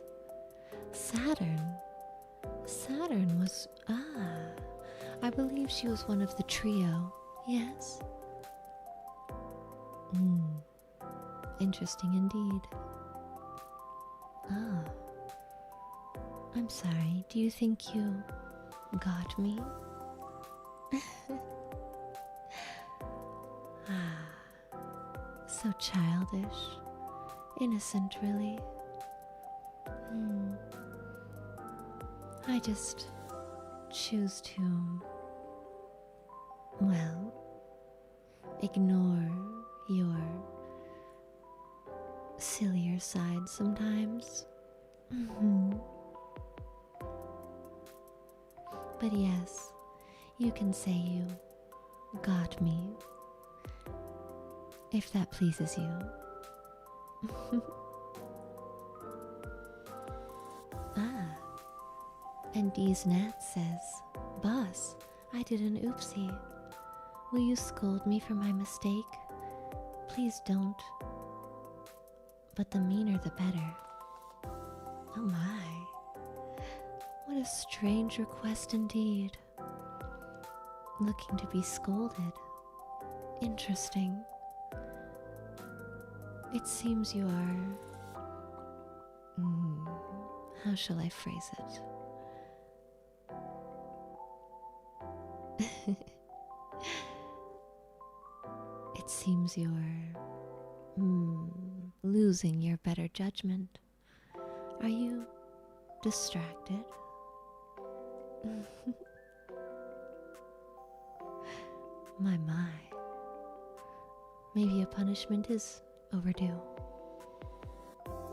Saturn was, I believe she was one of the trio. Yes. Interesting indeed. I'm sorry, do you think you got me? So childish, innocent really. I just choose to, well, ignore your sillier side sometimes. But yes, you can say you got me, if that pleases you. And Dee's Nat says, Boss, I did an oopsie. Will you scold me for my mistake? Please don't. But the meaner the better. Oh my. What a strange request indeed. Looking to be scolded. Interesting. It seems you are... how shall I phrase it? It seems you're losing your better judgment. Are you distracted? My. Maybe a punishment is overdue.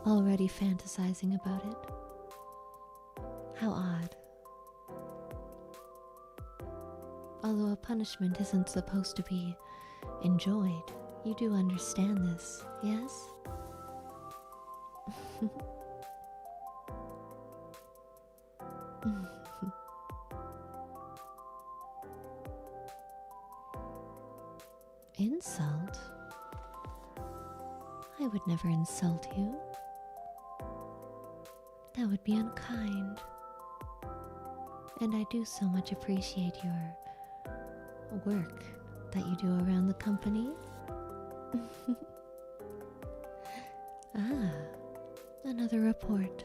Already fantasizing about it? How odd. Although a punishment isn't supposed to be enjoyed, you do understand this, yes? Insult? I would never insult you. That would be unkind. And I do so much appreciate your work that you do around the company. Another report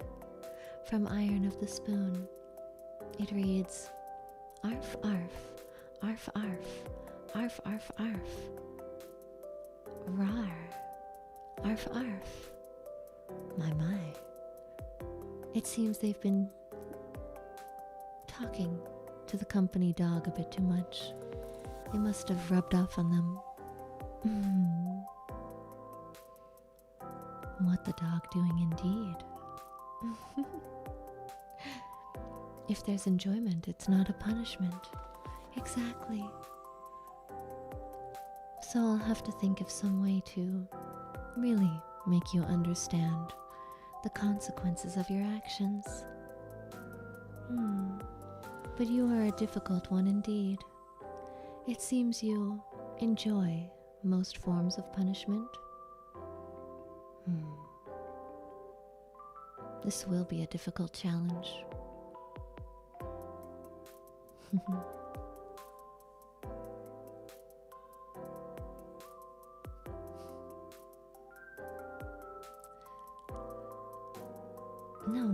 from Iron of the Spoon. It reads, Arf arf, arf arf, arf arf arf, rar, arf arf. My. It seems they've been talking to the company dog a bit too much. They must have rubbed off on them. What the dog doing indeed. If there's enjoyment, it's not a punishment. Exactly. So I'll have to think of some way to really make you understand the consequences of your actions. But you are a difficult one indeed. It seems you enjoy most forms of punishment. This will be a difficult challenge. No.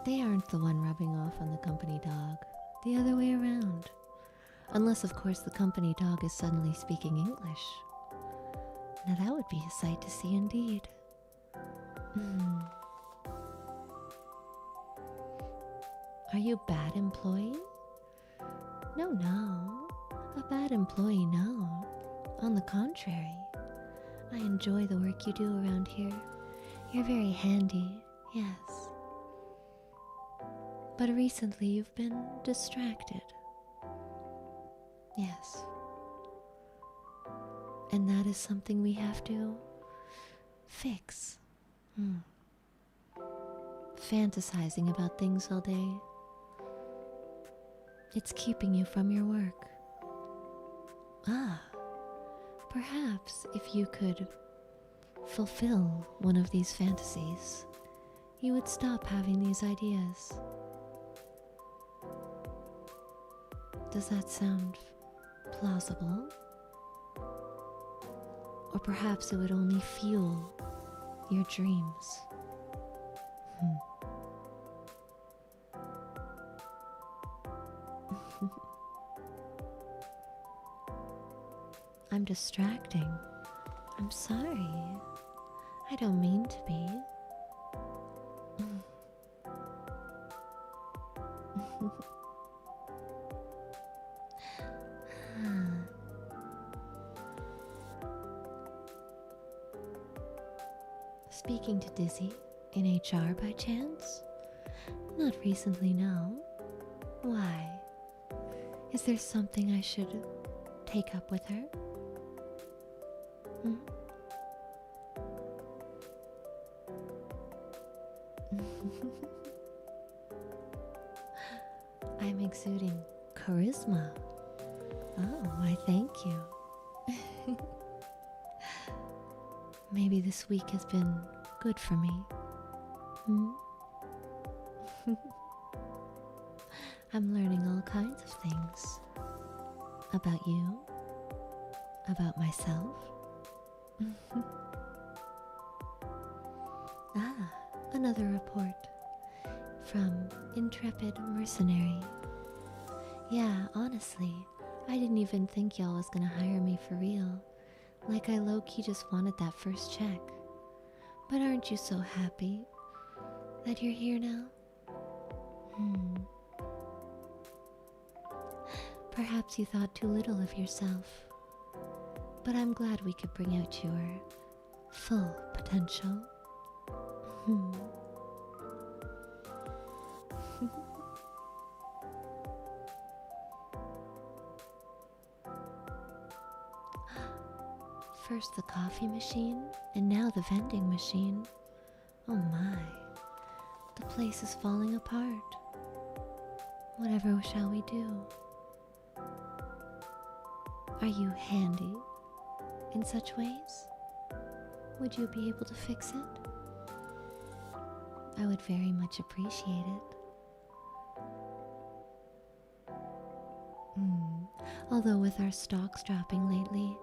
They aren't the one rubbing off on the company dog. The other way around. Unless, of course, the company dog is suddenly speaking English. Now that would be a sight to see indeed. Are you a bad employee? No. A bad employee, no. On the contrary. I enjoy the work you do around here. You're very handy, yes. But recently you've been distracted. Yes. And that is something we have to fix. Fantasizing about things all day. It's keeping you from your work. Perhaps if you could fulfill one of these fantasies, you would stop having these ideas. Does that sound plausible? Or perhaps it would only fuel your dreams. I'm distracting. I'm sorry. I don't mean to be. Speaking to Dizzy in HR by chance? Not recently, no. Why? Is there something I should take up with her? I'm exuding charisma. Oh, I thank you. Maybe this week has been good for me. I'm learning all kinds of things. About you. About myself. Another report from Intrepid Mercenary. Yeah, honestly, I didn't even think y'all was gonna hire me for real. Like I low-key just wanted that first check. But aren't you so happy that you're here now? Perhaps you thought too little of yourself. But I'm glad we could bring out your full potential. First the coffee machine, and now the vending machine. Oh my, the place is falling apart. Whatever shall we do? Are you handy in such ways? Would you be able to fix it? I would very much appreciate it. Although with our stocks dropping lately,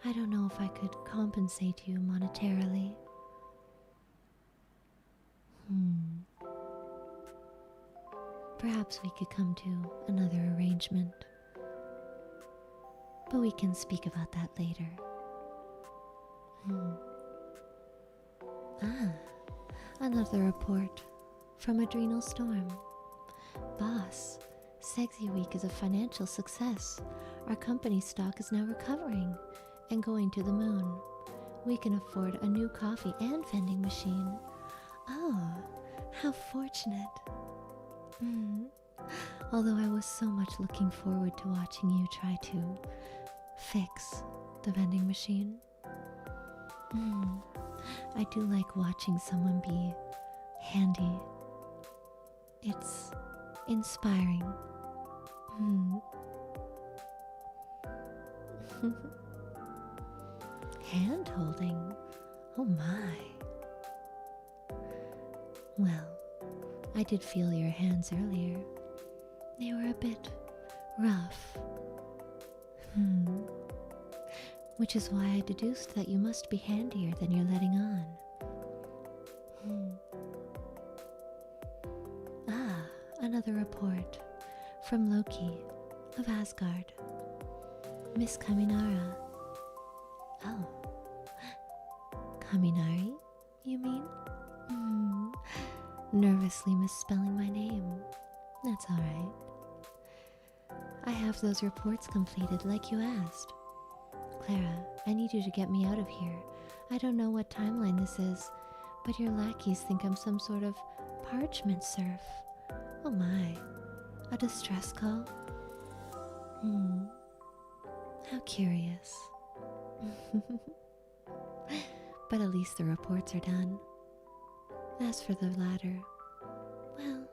I don't know if I could compensate you monetarily. Perhaps we could come to another arrangement. But we can speak about that later. Another report from Adrenal Storm. Boss, Sexy Week is a financial success. Our company stock is now recovering and going to the moon. We can afford a new coffee and vending machine. Oh, how fortunate. Although I was so much looking forward to watching you try to fix the vending machine. I do like watching someone be handy. It's inspiring. Hand holding? Oh my. Well, I did feel your hands earlier. They were a bit rough. Which is why I deduced that you must be handier than you're letting on. Another report from Loki of Asgard. Miss Kaminara. Oh. Kaminari, you mean? Nervously misspelling my name. That's alright. I have those reports completed like you asked. Clara, I need you to get me out of here. I don't know what timeline this is, but your lackeys think I'm some sort of parchment serf. Oh my, a distress call? How curious. But at least the reports are done. As for the latter, well,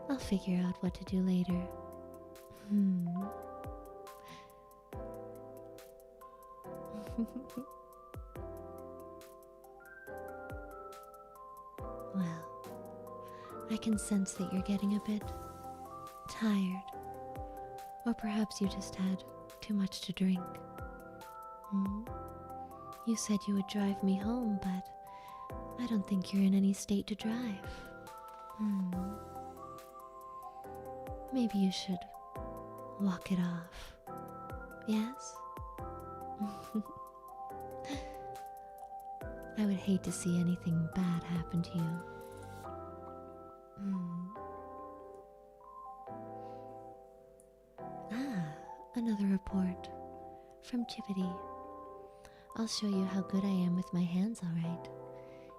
I'll figure out what to do later. Well, I can sense that you're getting a bit tired. Or perhaps you just had too much to drink. You said you would drive me home, but I don't think you're in any state to drive. Maybe you should walk it off. Yes? I would hate to see anything bad happen to you. Another report from Chippity. I'll show you how good I am with my hands, alright.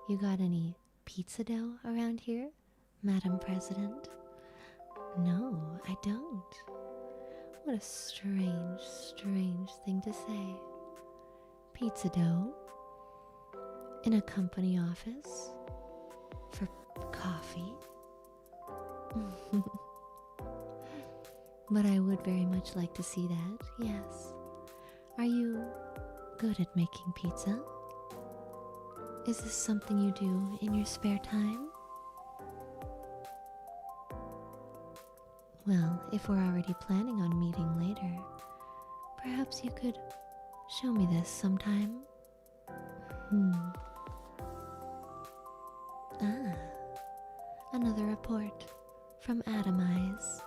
You got any pizza dough around here, Madam President? No, I don't. What a strange, strange thing to say. Pizza dough? In a company office? For coffee? But I would very much like to see that, yes. Are you good at making pizza? Is this something you do in your spare time? Well, if we're already planning on meeting later, perhaps you could show me this sometime? Another report from Atom Eyes.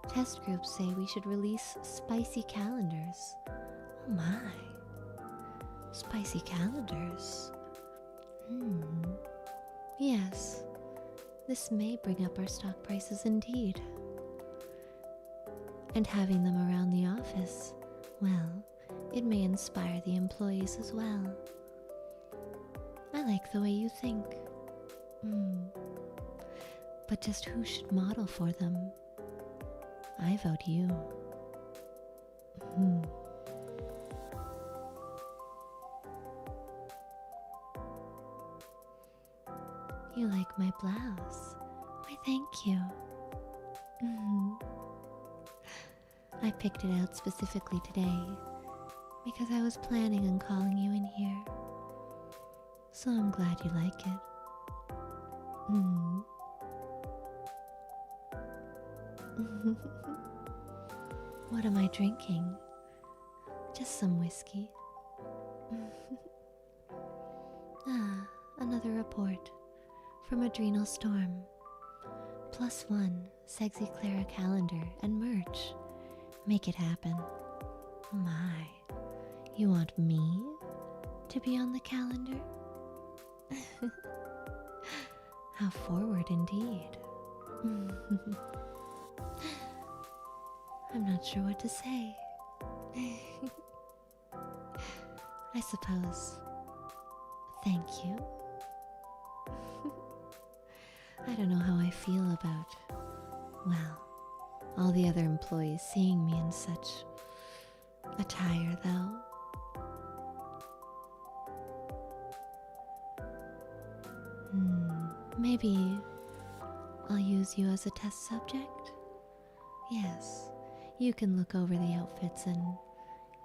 Test groups say we should release spicy calendars. Oh my. Spicy calendars. Yes, this may bring up our stock prices indeed. And having them around the office, well, it may inspire the employees as well. I like the way you think. But just who should model for them? I vote you. You like my blouse? Why, thank you. I picked it out specifically today because I was planning on calling you in here. So I'm glad you like it. What am I drinking? Just some whiskey. Another report from Adrenal Storm. +1 sexy Clara calendar and merch. Make it happen. Oh my, you want me to be on the calendar? How forward indeed. I'm not sure what to say. I suppose. Thank you. I don't know how I feel about, well, all the other employees seeing me in such attire, though. Maybe I'll use you as a test subject? Yes, you can look over the outfits and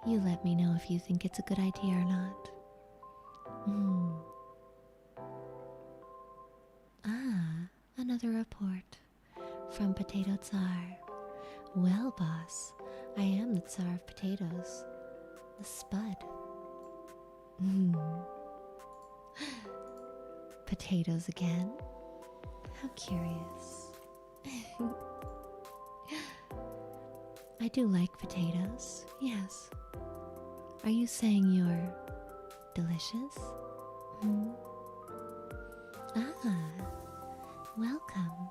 you let me know if you think it's a good idea or not. Another report from Potato Tsar. Well, boss, I am the Tsar of potatoes, the Spud. Potatoes again? How curious. I do like potatoes, yes. Are you saying you're delicious? Welcome.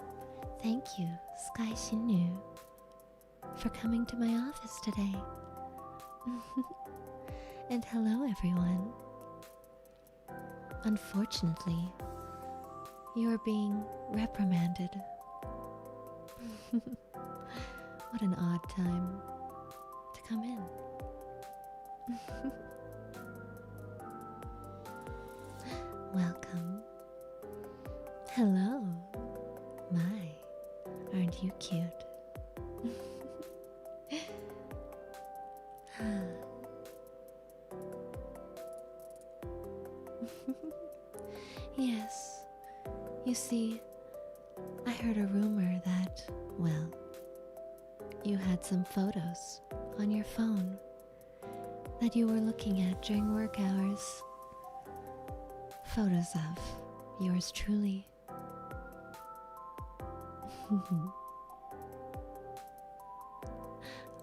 Thank you, Sky Shinnu, for coming to my office today. And hello, everyone. Unfortunately, you are being reprimanded. What an odd time to come in. Welcome. Hello. My, aren't you cute? Yes, you see, I heard a rumor that, well, you had some photos on your phone that you were looking at during work hours. Photos of yours truly.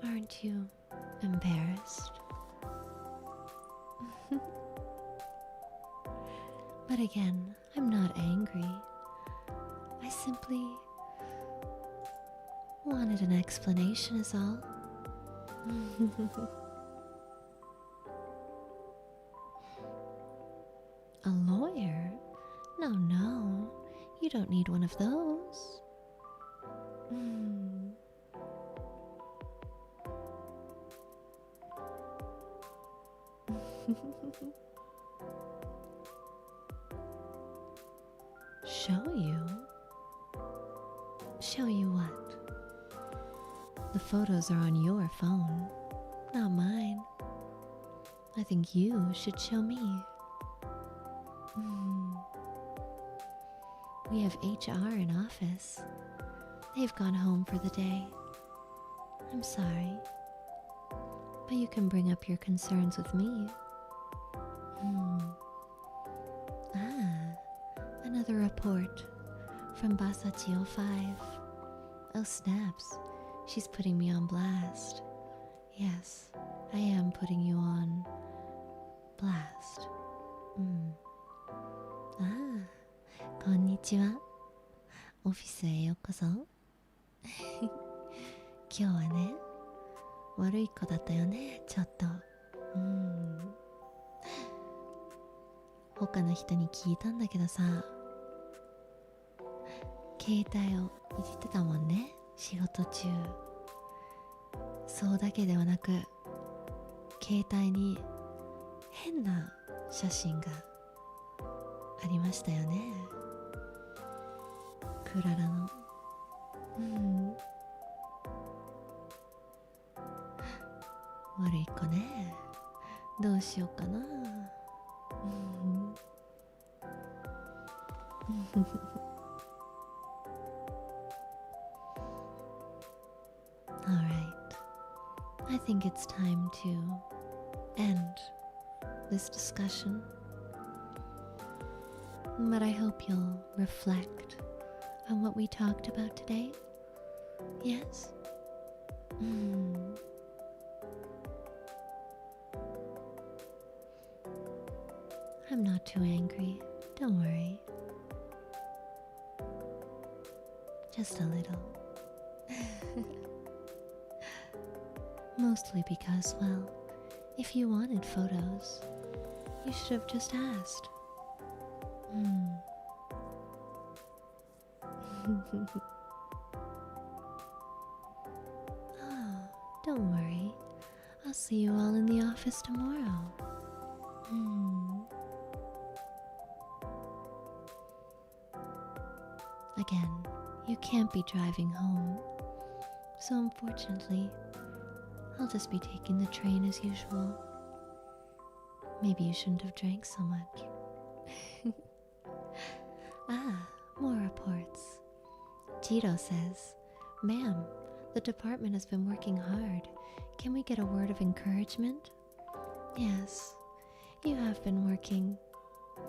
Aren't you embarrassed? But again, I'm not angry. I simply wanted an explanation is all. A lawyer? No, you don't need one of those. Show you? Show you what? The photos are on your phone, not mine. I think you should show me. We have HR in office. They've gone home for the day. I'm sorry, but you can bring up your concerns with me. Another report from Basachio 5. Oh snaps, She's putting me on blast. Yes, I am putting you on blast. ああ、こんにちは。オフィスへようこそ。今日はね、悪い子だったよね、ちょっと。他の人に聞いたんだけどさ、携帯をいじってたもんね、仕事中。そうだけではなく、携帯に変な写真がありましたよね。クララの。悪い子ね。どうしようかな。Alright, I think it's time to end this discussion. But I hope you'll reflect on what we talked about today. Yes? I'm not too angry, don't worry. Just a little. Mostly because, well, if you wanted photos, you should have just asked. Oh, don't worry. I'll see you all in the office tomorrow. Again, you can't be driving home, so unfortunately, I'll just be taking the train as usual. Maybe you shouldn't have drank so much. More reports. Jiro says, "Ma'am, the department has been working hard. Can we get a word of encouragement?" Yes, you have been working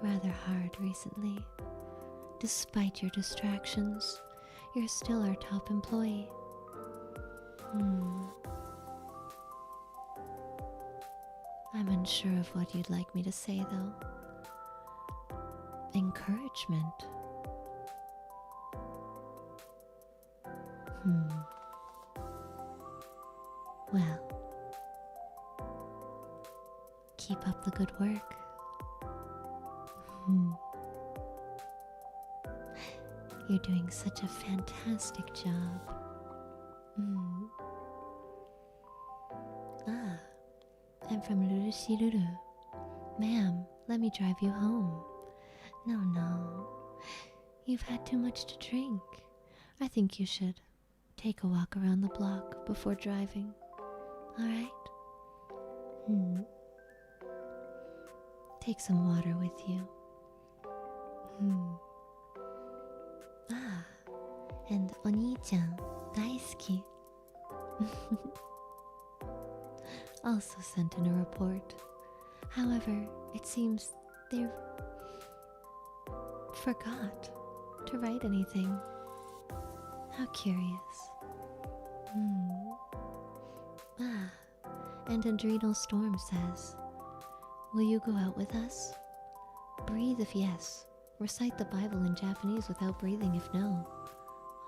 rather hard recently. Despite your distractions, you're still our top employee. I'm unsure of what you'd like me to say, though. Encouragement? Well, keep up the good work. You're doing such a fantastic job. I'm from Luru. Ma'am, let me drive you home. No. You've had too much to drink. I think you should take a walk around the block before driving. Alright? Take some water with you. And Oni-chan, daisuki. Also sent in a report. However, it seems they forgot to write anything. How curious. And Adrenal Storm says, "Will you go out with us? Breathe if yes. Recite the Bible in Japanese without breathing if no."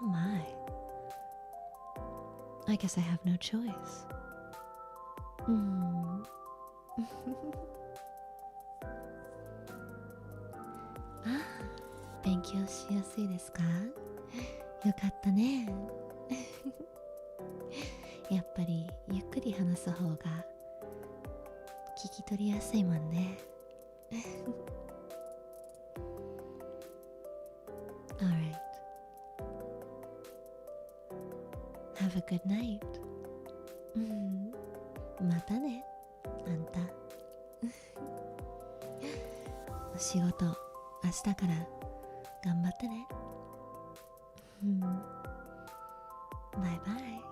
Oh my. I guess I have no choice. 勉強しやすいですか？よかったね。やっぱりゆっくり話す方が聞き取りやすいもんね。Alright. Have a good night. またね、あんた。お仕事、明日から頑張ってね。バイバイ。